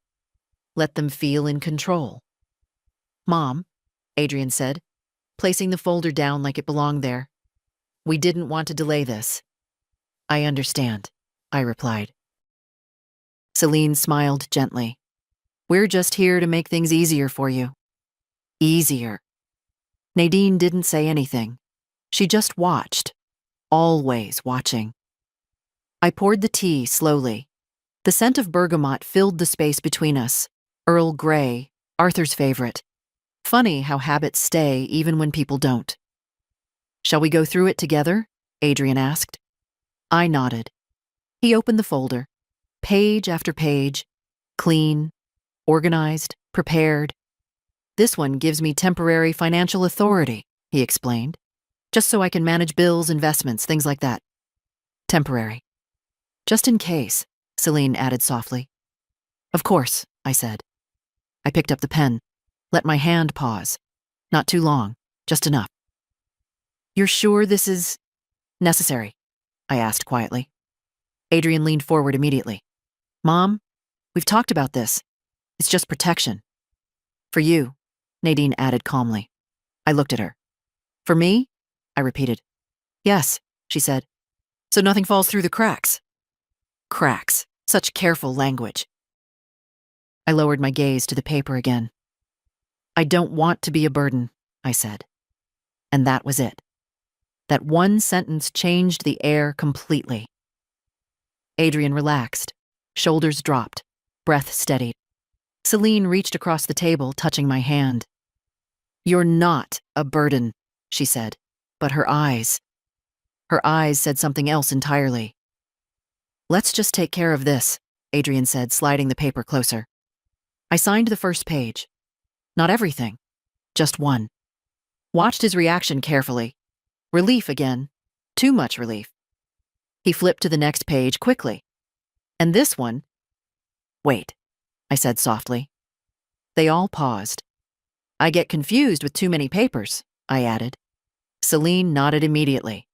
Let them feel in control. "Mom," Adrian said, placing the folder down like it belonged there. "We didn't want to delay this." "I understand," I replied. Celine smiled gently. "We're just here to make things easier for you." Easier. Nadine didn't say anything. She just watched, always watching. I poured the tea slowly. The scent of bergamot filled the space between us. Earl Grey, Arthur's favorite. Funny how habits stay even when people don't. "Shall we go through it together?" Adrian asked. I nodded. He opened the folder. Page after page. Clean, organized, prepared. "This one gives me temporary financial authority," he explained. "Just so I can manage bills, investments, things like that." "Temporary. Just in case," Celine added softly. "Of course," I said. I picked up the pen, let my hand pause. Not too long, just enough. "You're sure this is necessary?" I asked quietly. Adrian leaned forward immediately. "Mom, we've talked about this. It's just protection." "For you," Nadine added calmly. I looked at her. "For me?" I repeated. "Yes," she said. "So nothing falls through the cracks." Cracks. Such careful language. I lowered my gaze to the paper again. "I don't want to be a burden," I said. And that was it. That one sentence changed the air completely. Adrian relaxed. Shoulders dropped. Breath steadied. Celine reached across the table, touching my hand. "You're not a burden," she said, but her eyes said something else entirely. "Let's just take care of this," Adrian said, sliding the paper closer. I signed the first page. Not everything, just one. Watched his reaction carefully. Relief again. Too much relief. He flipped to the next page quickly. "And this one?" "Wait," I said softly. They all paused. "I get confused with too many papers," I added. Celine nodded immediately.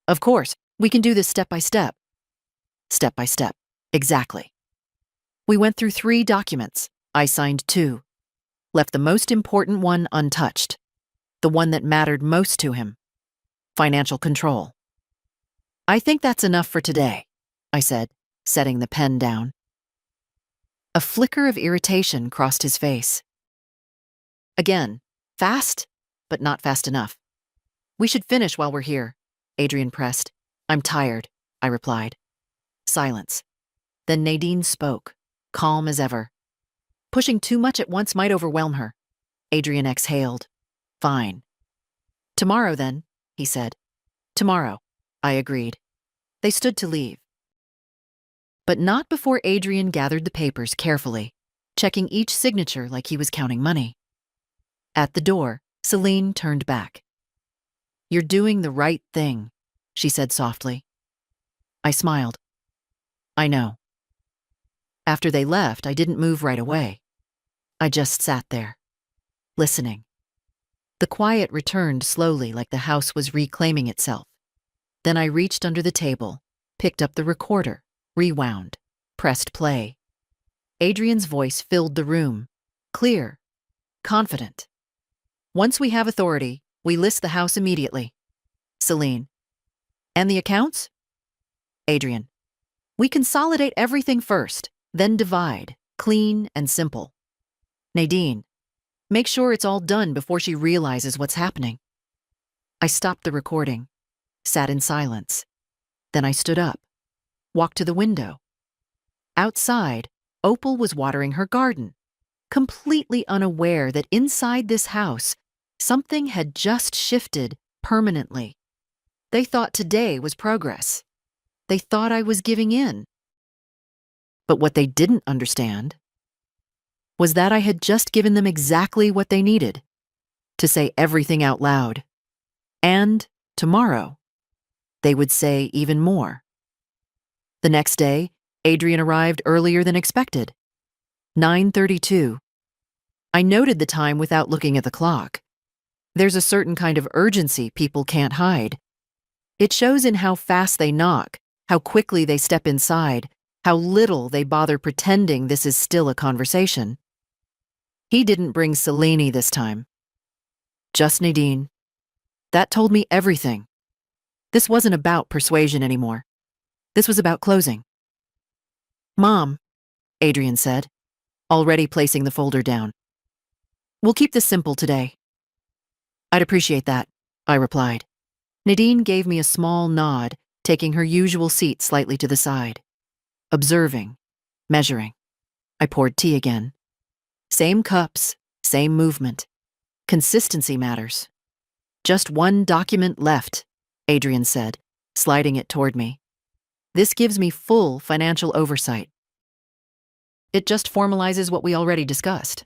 "Of course, we can do this step by step." Step by step, exactly. We went through 3 documents. I signed 2. Left the most important one untouched. The one that mattered most to him. Financial control. "I think that's enough for today," I said, setting the pen down. A flicker of irritation crossed his face. Again, fast, but not fast enough. "We should finish while we're here," Adrian pressed. "I'm tired," I replied. Silence. Then Nadine spoke, calm as ever. Pushing too much at once might overwhelm her. Adrian exhaled. "Fine." "Tomorrow, then," he said. "Tomorrow," I agreed. They stood to leave. But not before Adrian gathered the papers carefully, checking each signature like he was counting money. At the door, Celine turned back. "You're doing the right thing," she said softly. I smiled. "I know." After they left, I didn't move right away. I just sat there, listening. The quiet returned slowly, like the house was reclaiming itself. Then I reached under the table, picked up the recorder, rewound, pressed play. Adrian's voice filled the room, clear, confident. "Once we have authority, we list the house immediately." Celine. "And the accounts?" Adrian. "We consolidate everything first, then divide, clean and simple." Nadine. "Make sure it's all done before she realizes what's happening." I stopped the recording, sat in silence. Then I stood up, walked to the window. Outside, Opal was watering her garden, completely unaware that inside this house, something had just shifted permanently. They thought today was progress. They thought I was giving in. But what they didn't understand was that I had just given them exactly what they needed, to say everything out loud. And tomorrow, they would say even more. The next day, Adrian arrived earlier than expected. 9:32. I noted the time without looking at the clock. There's a certain kind of urgency people can't hide. It shows in how fast they knock, how quickly they step inside, how little they bother pretending this is still a conversation. He didn't bring Selene this time. Just Nadine. That told me everything. This wasn't about persuasion anymore. This was about closing. "Mom," Adrian said, already placing the folder down. "We'll keep this simple today." "I'd appreciate that," I replied. Nadine gave me a small nod, taking her usual seat slightly to the side. Observing, measuring. I poured tea again. Same cups, same movement. Consistency matters. "Just one document left," Adrian said, sliding it toward me. "This gives me full financial oversight. It just formalizes what we already discussed.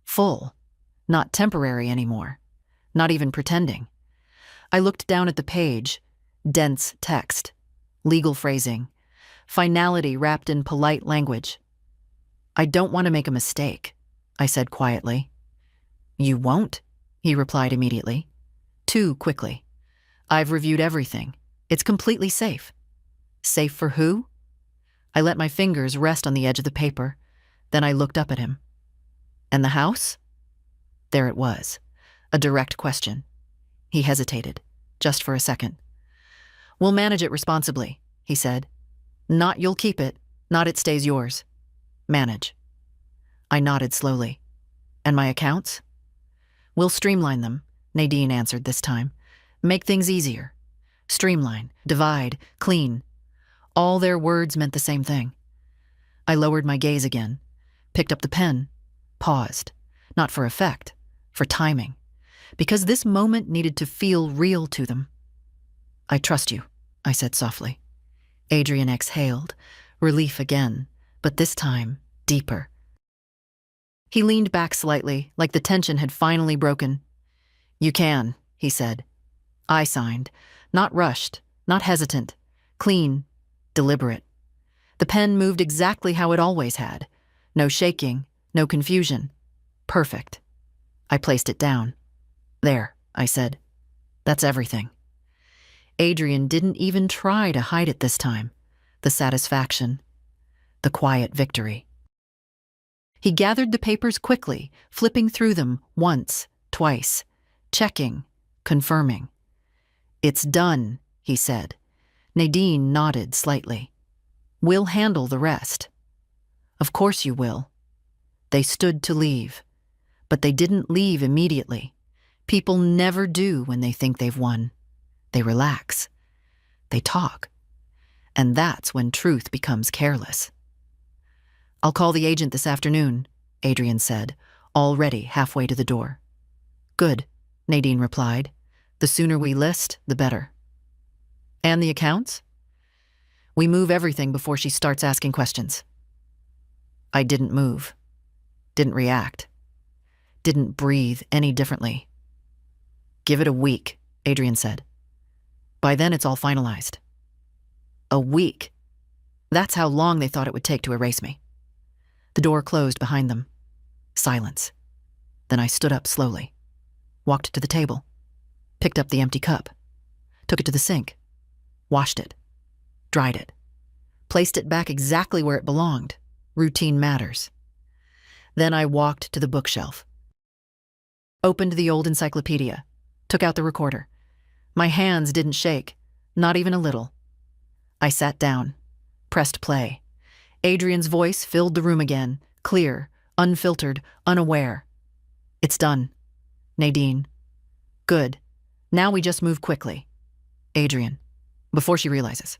Full, not temporary anymore, not even pretending." I looked down at the page, dense text, legal phrasing, finality wrapped in polite language. "I don't want to make a mistake," I said quietly. "You won't," he replied immediately. Too quickly. "I've reviewed everything. It's completely safe." "Safe for who?" I let my fingers rest on the edge of the paper. Then I looked up at him. "And the house?" There it was, a direct question. He hesitated, just for a second. "We'll manage it responsibly," he said. "Not you'll keep it, not it stays yours. Manage." I nodded slowly. "And my accounts?" "We'll streamline them," Nadine answered this time. "Make things easier. Streamline, divide, clean." All their words meant the same thing. I lowered my gaze again, picked up the pen, paused, not for effect, for timing, because this moment needed to feel real to them. "I trust you," I said softly. Adrian exhaled, relief again, but this time deeper. He leaned back slightly, like the tension had finally broken. "You can," he said. I signed, not rushed, not hesitant, clean, deliberate. The pen moved exactly how it always had. No shaking, no confusion. Perfect. I placed it down. "There," I said. "That's everything." Adrian didn't even try to hide it this time. The satisfaction. The quiet victory. He gathered the papers quickly, flipping through them once, twice, checking, confirming. "It's done," he said. Nadine nodded slightly. "We'll handle the rest." "Of course you will." They stood to leave, but they didn't leave immediately. People never do when they think they've won. They relax. They talk. And that's when truth becomes careless. "I'll call the agent this afternoon," Adrian said, already halfway to the door. "Good," Nadine replied. "The sooner we list, the better." "And the accounts?" "We move everything before she starts asking questions." I didn't move. Didn't react. Didn't breathe any differently. "Give it a week," Adrian said. "By then it's all finalized." A week. That's how long they thought it would take to erase me. The door closed behind them. Silence. Then I stood up slowly, walked to the table, picked up the empty cup, took it to the sink, washed it, dried it, placed it back exactly where it belonged. Routine matters. Then I walked to the bookshelf, opened the old encyclopedia, took out the recorder. My hands didn't shake, not even a little. I sat down, pressed play. Adrian's voice filled the room again, clear, unfiltered, unaware. "It's done. Nadine." "Good. Now we just move quickly." "Adrian," before she realizes.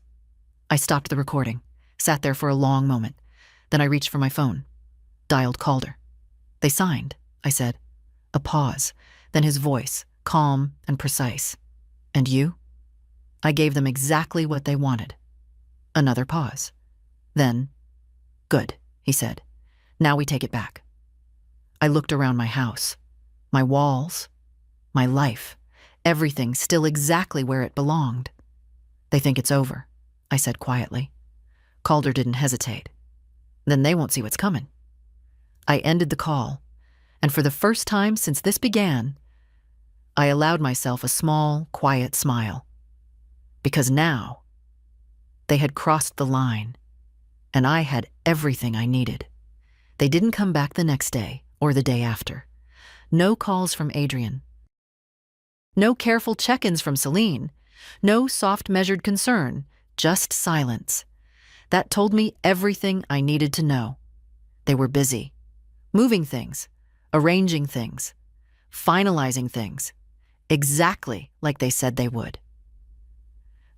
I stopped the recording, sat there for a long moment. Then I reached for my phone, dialed Calder. They signed, I said. A pause, then his voice, calm and precise. And you? I gave them exactly what they wanted. Another pause. Then, good, he said. Now we take it back. I looked around my house, my walls, my life, everything still exactly where it belonged. They think it's over, I said quietly. Calder didn't hesitate. Then they won't see what's coming. I ended the call, and for the first time since this began, I allowed myself a small, quiet smile. Because now, they had crossed the line, and I had everything I needed. They didn't come back the next day or the day after. No calls from Adrian. No careful check-ins from Celine. No soft, measured concern, just silence. That told me everything I needed to know. They were busy, moving things, arranging things, finalizing things, exactly like they said they would.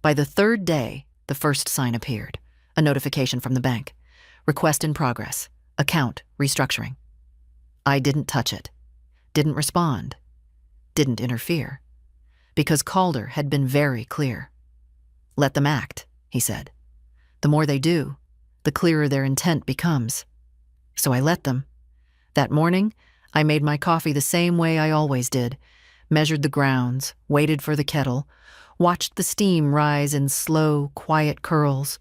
By the third day, the first sign appeared, a notification from the bank. Request in progress, account restructuring. I didn't touch it, didn't respond, didn't interfere, because Calder had been very clear. Let them act, he said. The more they do, the clearer their intent becomes. So I let them. That morning, I made my coffee the same way I always did, measured the grounds, waited for the kettle, watched the steam rise in slow, quiet curls.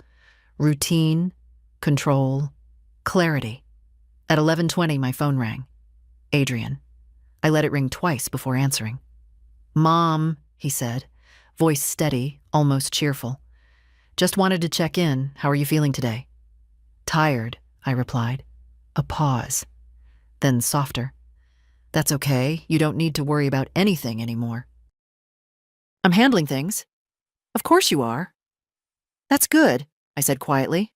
Routine, control, clarity. At 11:20, my phone rang. Adrian. I let it ring twice before answering. Mom, he said, voice steady, almost cheerful. Just wanted to check in. How are you feeling today? Tired, I replied. A pause. Then softer. That's okay. You don't need to worry about anything anymore. I'm handling things. Of course you are. That's good, I said quietly.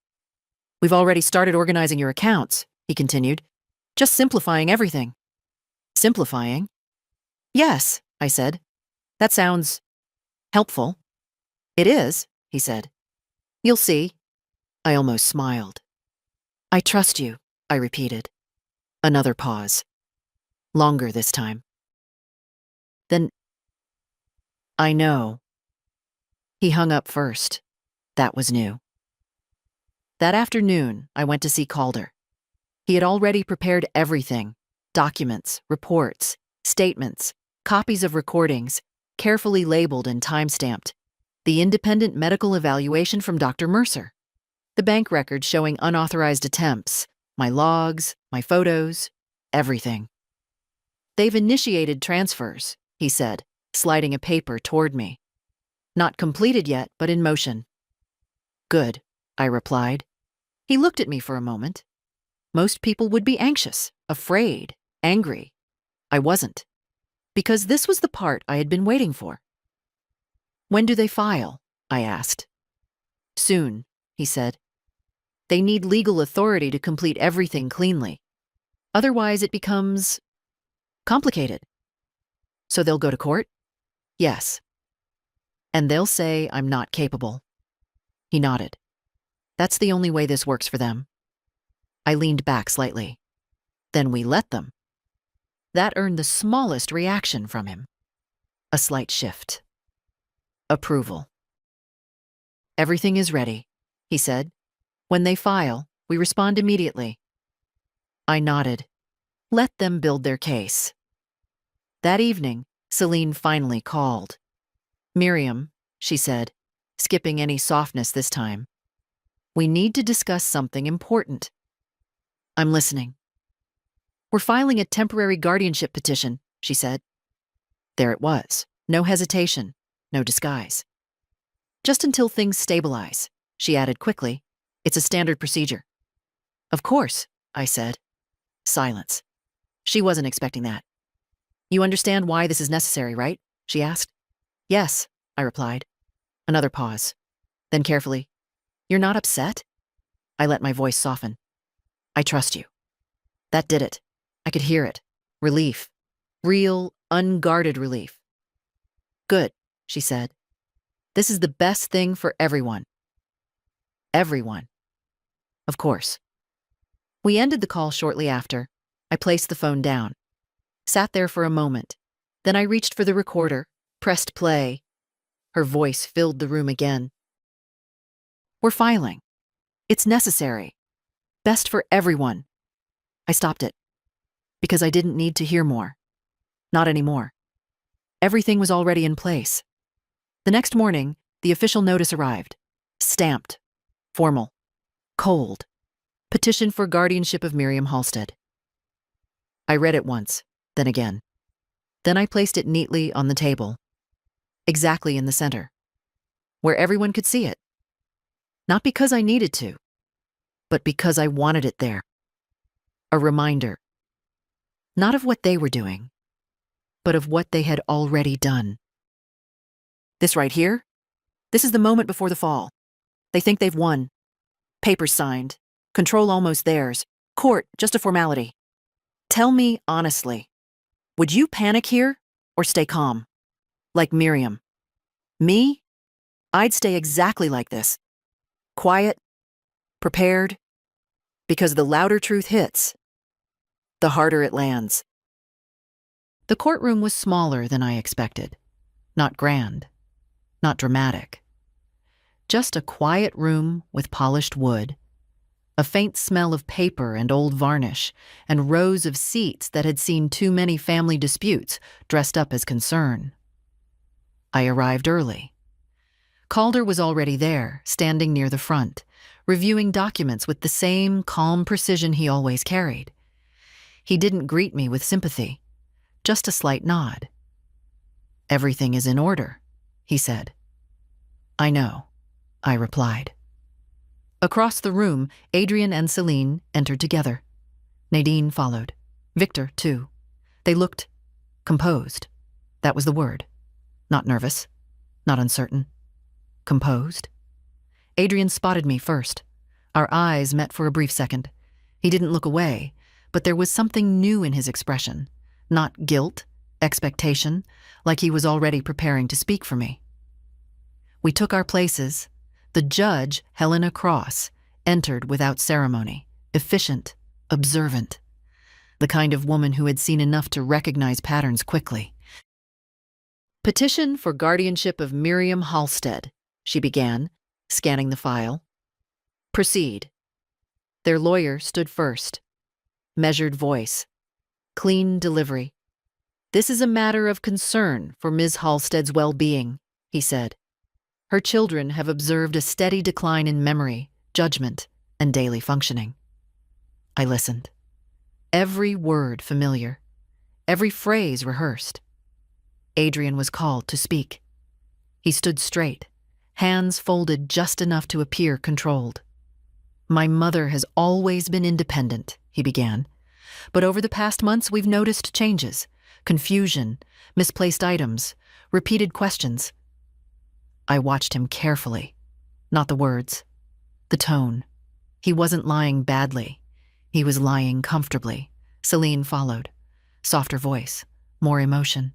We've already started organizing your accounts, he continued. Just simplifying everything. Simplifying? Yes, I said. That sounds helpful. It is, he said. You'll see. I almost smiled. I trust you, I repeated. Another pause. Longer this time. Then, I know. He hung up first. That was new. That afternoon, I went to see Calder. He had already prepared everything: documents, reports, statements, copies of recordings, carefully labeled and time-stamped, the independent medical evaluation from Dr. Mercer, the bank records showing unauthorized attempts, my logs, my photos, everything. They've initiated transfers, he said, sliding a paper toward me. Not completed yet, but in motion. Good, I replied. He looked at me for a moment. Most people would be anxious, afraid, angry. I wasn't, because this was the part I had been waiting for. When do they file? I asked. Soon, he said. They need legal authority to complete everything cleanly. Otherwise, it becomes complicated. So they'll go to court? Yes. And they'll say I'm not capable. He nodded. That's the only way this works for them. I leaned back slightly. Then we let them. That earned the smallest reaction from him. A slight shift. Approval. Everything is ready, he said. When they file, we respond immediately. I nodded. Let them build their case. That evening, Celine finally called. Miriam, she said, skipping any softness this time. We need to discuss something important. I'm listening. We're filing a temporary guardianship petition, she said. There it was. No hesitation, no disguise. Just until things stabilize, she added quickly. It's a standard procedure. Of course, I said. Silence. She wasn't expecting that. You understand why this is necessary, right? She asked. Yes, I replied. Another pause. Then carefully, you're not upset? I let my voice soften. I trust you. That did it. I could hear it. Relief. Real, unguarded relief. Good, she said. This is the best thing for everyone. Everyone. Of course. We ended the call shortly after. I placed the phone down, sat there for a moment. Then I reached for the recorder, pressed play. Her voice filled the room again. We're filing. It's necessary. Best for everyone. I stopped it because I didn't need to hear more. Not anymore. Everything was already in place. The next morning, the official notice arrived. Stamped. Formal. Cold. Petition for guardianship of Miriam Halstead. I read it once, then again. Then I placed it neatly on the table. Exactly in the center. Where everyone could see it. Not because I needed to, but because I wanted it there. A reminder. Not of what they were doing, but of what they had already done. This right here? This is the moment before the fall. They think they've won. Papers signed. Control almost theirs. Court, just a formality. Tell me honestly, would you panic here or stay calm? Like Miriam. Me? I'd stay exactly like this. Quiet, prepared, because the louder truth hits, the harder it lands. The courtroom was smaller than I expected. Not grand, not dramatic. Just a quiet room with polished wood, a faint smell of paper and old varnish, and rows of seats that had seen too many family disputes dressed up as concern. I arrived early. Calder was already there, standing near the front, reviewing documents with the same calm precision he always carried. He didn't greet me with sympathy, just a slight nod. "Everything is in order," he said. "I know," I replied. Across the room, Adrian and Celine entered together. Nadine followed. Victor, too. They looked composed. That was the word. Not nervous, not uncertain. Composed. Adrian spotted me first. Our eyes met for a brief second. He didn't look away, but there was something new in his expression. Not guilt, expectation, like he was already preparing to speak for me. We took our places. The judge, Helena Cross, entered without ceremony, efficient, observant. The kind of woman who had seen enough to recognize patterns quickly. "Petition for guardianship of Miriam Halstead," she began, scanning the file. "Proceed." Their lawyer stood first. Measured voice. Clean delivery. "This is a matter of concern for Ms. Halstead's well-being," he said. "Her children have observed a steady decline in memory, judgment, and daily functioning." I listened. Every word familiar. Every phrase rehearsed. Adrian was called to speak. He stood straight, hands folded just enough to appear controlled. "My mother has always been independent," he began. "But over the past months we've noticed changes, confusion, misplaced items, repeated questions." I watched him carefully. Not the words, the tone. He wasn't lying badly. He was lying comfortably. Celine followed. Softer voice, more emotion.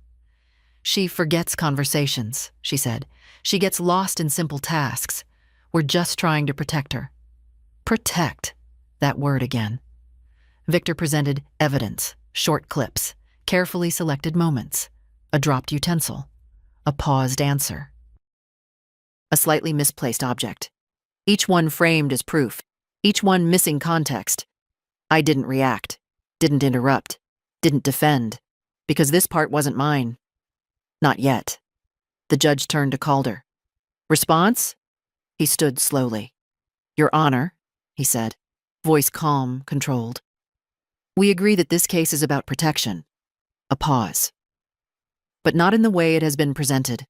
"She forgets conversations," she said. "She gets lost in simple tasks. We're just trying to protect her." Protect. That word again. Victor presented evidence, short clips, carefully selected moments, a dropped utensil, a paused answer. A slightly misplaced object. Each one framed as proof, each one missing context. I didn't react, didn't interrupt, didn't defend, because this part wasn't mine. Not yet. The judge turned to Calder. "Response?" He stood slowly. "Your Honor," he said, voice calm, controlled. "We agree that this case is about protection." A pause. "But not in the way it has been presented."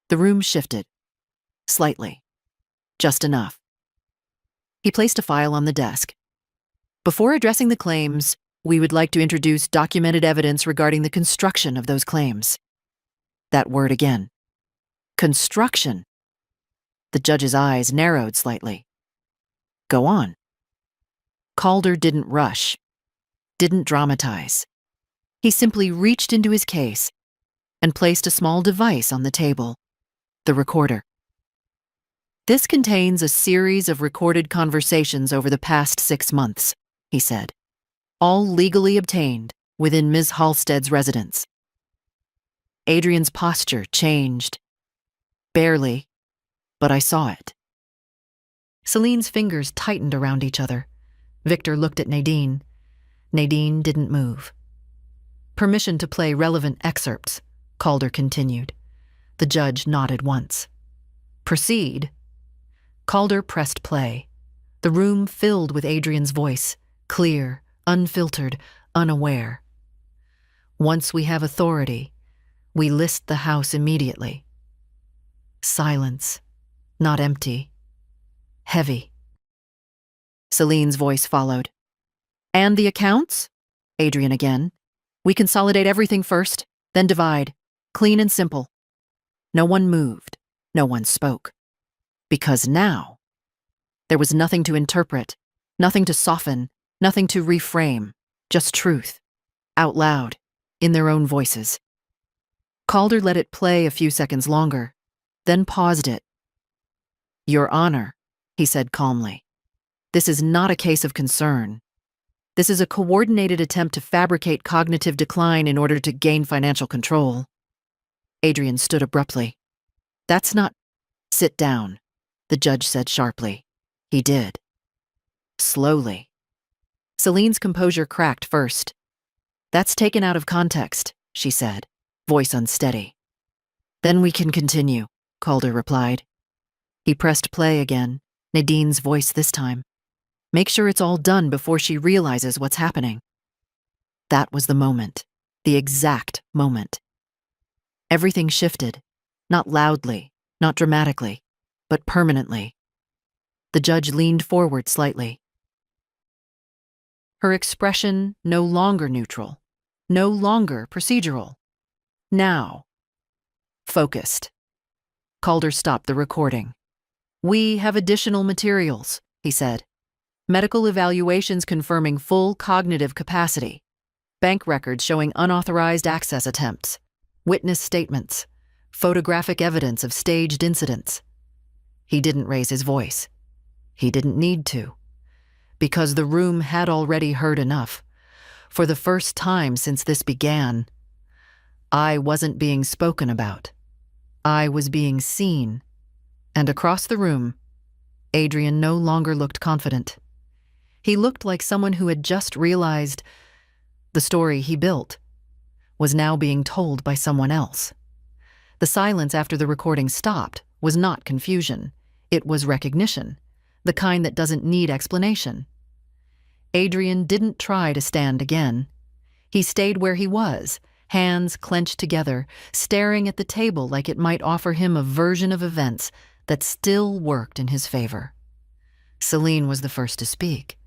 The room shifted. Slightly. Just enough. He placed a file on the desk. "Before addressing the claims, we would like to introduce documented evidence regarding the construction of those claims." That word again. Construction. The judge's eyes narrowed slightly. "Go on." Calder didn't rush, didn't dramatize. He simply reached into his case and placed a small device on the table, the recorder. This contains a series of recorded conversations over the past 6 months, he said, all legally obtained within Ms. Halstead's residence. Adrian's posture changed. Barely, but I saw it. Celine's fingers tightened around each other. Victor looked at Nadine. Nadine didn't move. Permission to play relevant excerpts, Calder continued. The judge nodded once. Proceed. Calder pressed play. The room filled with Adrian's voice, clear, unfiltered, unaware. Once we have authority, we list the house immediately. Silence, not empty. Heavy. Celine's voice followed. And the accounts? Adrian again. We consolidate everything first, then divide. Clean and simple. No one moved. No one spoke. Because now, there was nothing to interpret, nothing to soften, nothing to reframe, just truth. Out loud, in their own voices. Calder let it play a few seconds longer, then paused it. Your Honor, he said calmly, this is not a case of concern. This is a coordinated attempt to fabricate cognitive decline in order to gain financial control. Adrian stood abruptly. That's not— Sit down, the judge said sharply. He did. Slowly. Celine's composure cracked first. That's taken out of context, she said, voice unsteady. Then we can continue, Calder replied. He pressed play again, Nadine's voice this time. Make sure it's all done before she realizes what's happening. That was the moment, the exact moment. Everything shifted, not loudly, not dramatically, but permanently. The judge leaned forward slightly. Her expression no longer neutral, no longer procedural. Now, focused. Calder stopped the recording. We have additional materials, he said. Medical evaluations confirming full cognitive capacity. Bank records showing unauthorized access attempts. Witness statements. Photographic evidence of staged incidents. He didn't raise his voice. He didn't need to. Because the room had already heard enough. For the first time since this began, I wasn't being spoken about. I was being seen. And across the room, Adrian no longer looked confident. He looked like someone who had just realized the story he built was now being told by someone else. The silence after the recording stopped was not confusion. It was recognition, the kind that doesn't need explanation. Adrian didn't try to stand again. He stayed where he was, hands clenched together, staring at the table like it might offer him a version of events that still worked in his favor. Celine was the first to speak.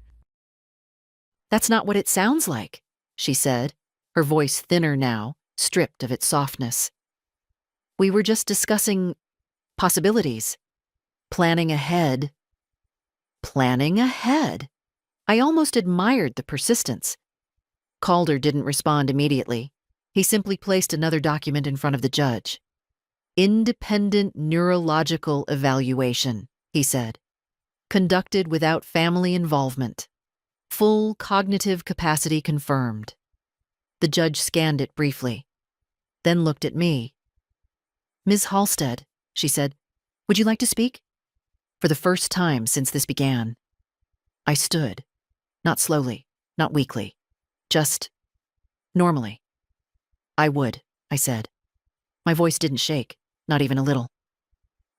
That's not what it sounds like, she said, her voice thinner now, stripped of its softness. We were just discussing possibilities, planning ahead. Planning ahead? I almost admired the persistence. Calder didn't respond immediately. He simply placed another document in front of the judge. Independent neurological evaluation, he said. Conducted without family involvement. Full cognitive capacity confirmed. The judge scanned it briefly, then looked at me. Ms. Halstead, she said, would you like to speak? For the first time since this began. I stood, not slowly, not weakly, just normally. I would, I said. My voice didn't shake, not even a little.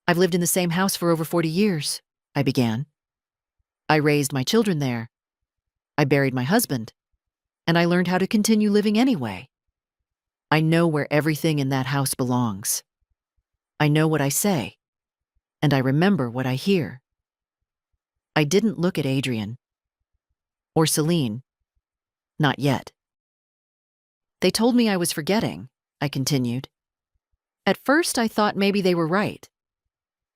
I've lived in the same house for over 40 years, I began. I raised my children there. I buried my husband, and I learned how to continue living anyway. I know where everything in that house belongs. I know what I say, and I remember what I hear. I didn't look at Adrian or Celine, not yet. They told me I was forgetting, I continued. At first, I thought maybe they were right.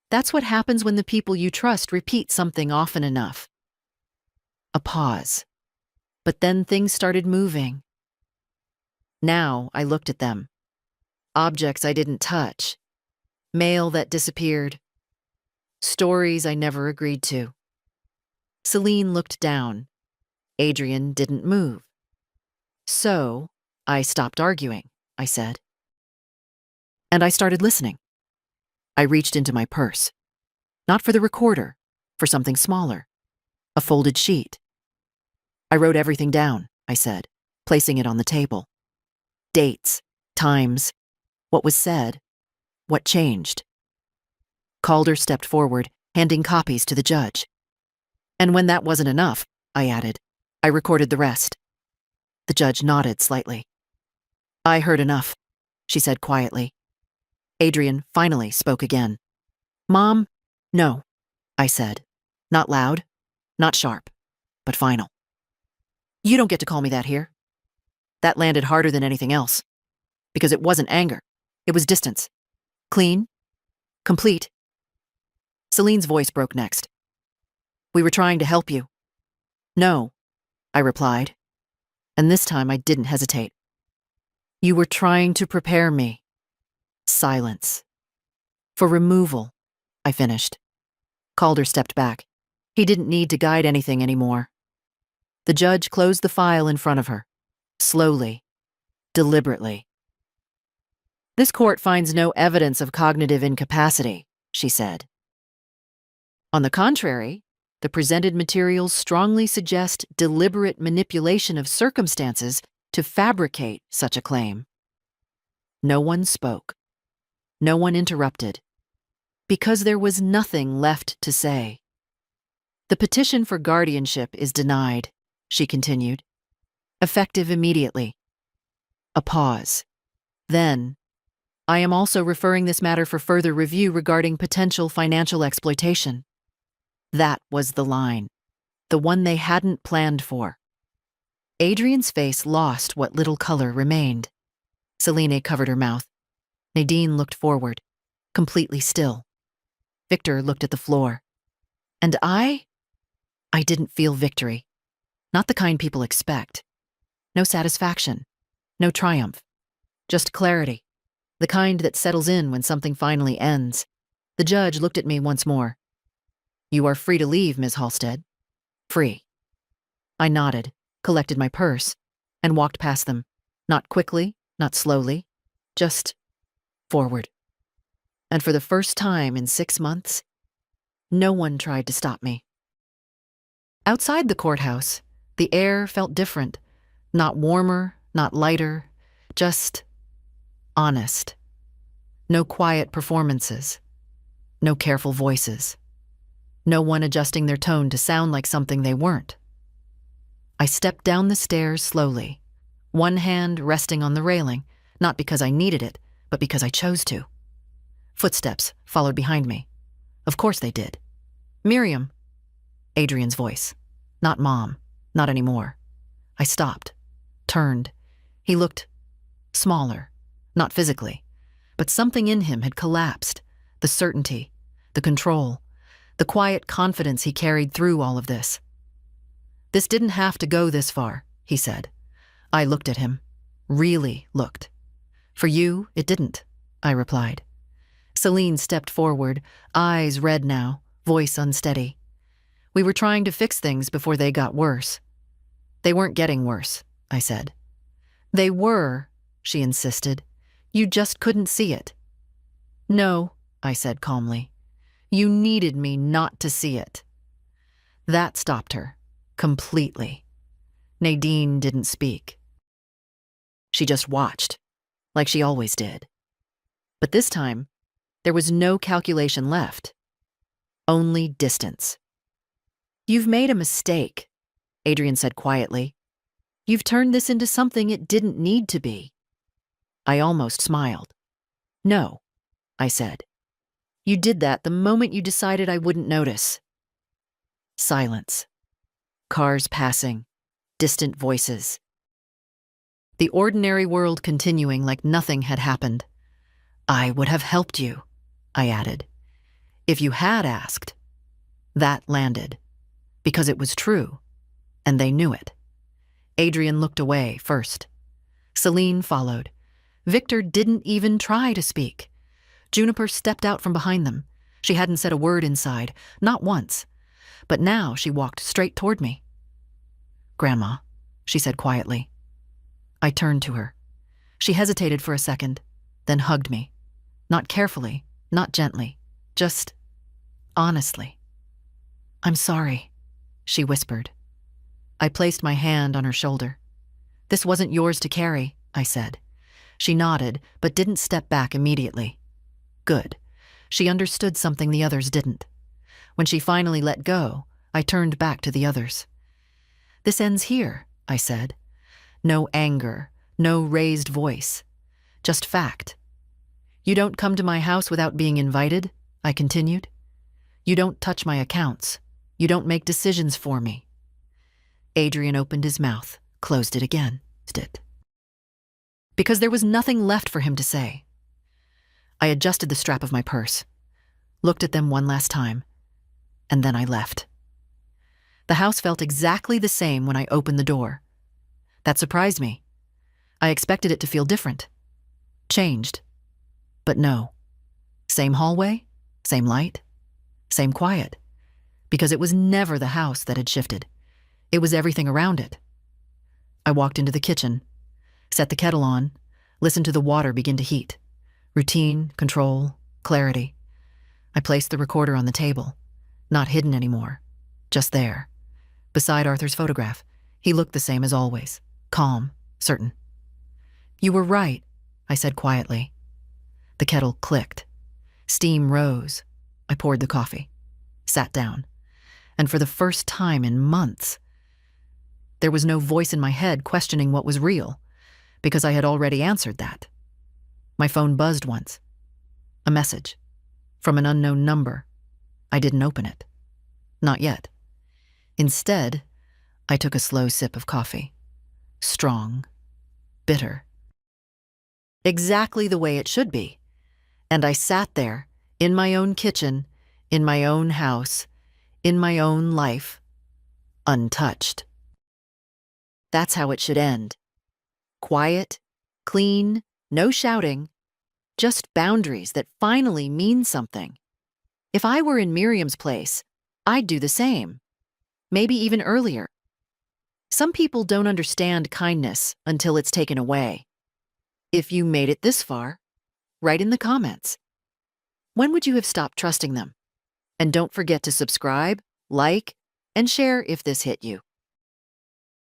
That's what happens when the people you trust repeat something often enough. A pause. But then things started moving. Now I looked at them. Objects I didn't touch. Mail that disappeared. Stories I never agreed to. Celine looked down. Adrian didn't move. So, I stopped arguing, I said. And I started listening. I reached into my purse. Not for the recorder, for something smaller. A folded sheet. I wrote everything down, I said, placing it on the table. Dates, times, what was said, what changed. Calder stepped forward, handing copies to the judge. And when that wasn't enough, I added, I recorded the rest. The judge nodded slightly. I heard enough, she said quietly. Adrian finally spoke again. Mom, no, I said. Not loud, not sharp, but final. You don't get to call me that here. That landed harder than anything else. Because it wasn't anger. It was distance. Clean. Complete. Celine's voice broke next. We were trying to help you. No, I replied. And this time I didn't hesitate. You were trying to prepare me. Silence. For removal, I finished. Calder stepped back. He didn't need to guide anything anymore. The judge closed the file in front of her. Slowly. Deliberately. This court finds no evidence of cognitive incapacity, she said. On the contrary, the presented materials strongly suggest deliberate manipulation of circumstances to fabricate such a claim. No one spoke. No one interrupted. Because there was nothing left to say. The petition for guardianship is denied, she continued. Effective immediately. A pause. Then, I am also referring this matter for further review regarding potential financial exploitation. That was the line. The one they hadn't planned for. Adrian's face lost what little color remained. Celine covered her mouth. Nadine looked forward, completely still. Victor looked at the floor. And I didn't feel victory. Not the kind people expect. No satisfaction. No triumph. Just clarity. The kind that settles in when something finally ends. The judge looked at me once more. You are free to leave, Ms. Halstead. Free. I nodded, collected my purse, and walked past them. Not quickly, not slowly. Just forward. And for the first time in 6 months, no one tried to stop me. Outside the courthouse, the air felt different. Not warmer, not lighter, just honest. No quiet performances. No careful voices. No one adjusting their tone to sound like something they weren't. I stepped down the stairs slowly, one hand resting on the railing, not because I needed it, but because I chose to. Footsteps followed behind me. Of course they did. Miriam. Adrian's voice. Not Mom. Not anymore. I stopped. Turned. He looked smaller. Not physically. But something in him had collapsed. The certainty. The control. The quiet confidence he carried through all of this. This didn't have to go this far, he said. I looked at him. Really looked. For you, it didn't, I replied. Celine stepped forward, eyes red now, voice unsteady. We were trying to fix things before they got worse. They weren't getting worse, I said. They were, she insisted. You just couldn't see it. No, I said calmly. You needed me not to see it. That stopped her, completely. Nadine didn't speak. She just watched, like she always did. But this time, there was no calculation left. Only distance. You've made a mistake, Adrian said quietly. You've turned this into something it didn't need to be. I almost smiled. No, I said. You did that the moment you decided I wouldn't notice. Silence. Cars passing. Distant voices. The ordinary world continuing like nothing had happened. I would have helped you, I added. If you had asked. That landed. Because it was true. And they knew it. Adrian looked away first. Celine followed. Victor didn't even try to speak. Juniper stepped out from behind them. She hadn't said a word inside, not once, but now she walked straight toward me. "Grandma," she said quietly. I turned to her. She hesitated for a second, then hugged me. Not carefully, not gently, just honestly. "I'm sorry," she whispered. I placed my hand on her shoulder. "This wasn't yours to carry," I said. She nodded, but didn't step back immediately. Good. She understood something the others didn't. When she finally let go, I turned back to the others. "This ends here," I said. No anger, no raised voice, just fact. "You don't come to my house without being invited," I continued. "You don't touch my accounts. You don't make decisions for me." Adrian opened his mouth, closed it again. Because there was nothing left for him to say. I adjusted the strap of my purse, looked at them one last time, and then I left. The house felt exactly the same when I opened the door. That surprised me. I expected it to feel different, changed. But no. Same hallway, same light, same quiet. Because it was never the house that had shifted. It was everything around it. I walked into the kitchen, set the kettle on, listened to the water begin to heat. Routine, control, clarity. I placed the recorder on the table, not hidden anymore, just there. Beside Arthur's photograph, he looked the same as always, calm, certain. "You were right," I said quietly. The kettle clicked. Steam rose. I poured the coffee, sat down, and for the first time in months, there was no voice in my head questioning what was real, because I had already answered that. My phone buzzed once. A message. From an unknown number. I didn't open it. Not yet. Instead, I took a slow sip of coffee. Strong. Bitter. Exactly the way it should be. And I sat there, in my own kitchen, in my own house, in my own life, untouched. That's how it should end. Quiet, clean, no shouting, just boundaries that finally mean something. If I were in Miriam's place, I'd do the same. Maybe even earlier. Some people don't understand kindness until it's taken away. If you made it this far, write in the comments. When would you have stopped trusting them? And don't forget to subscribe, like, and share if this hit you.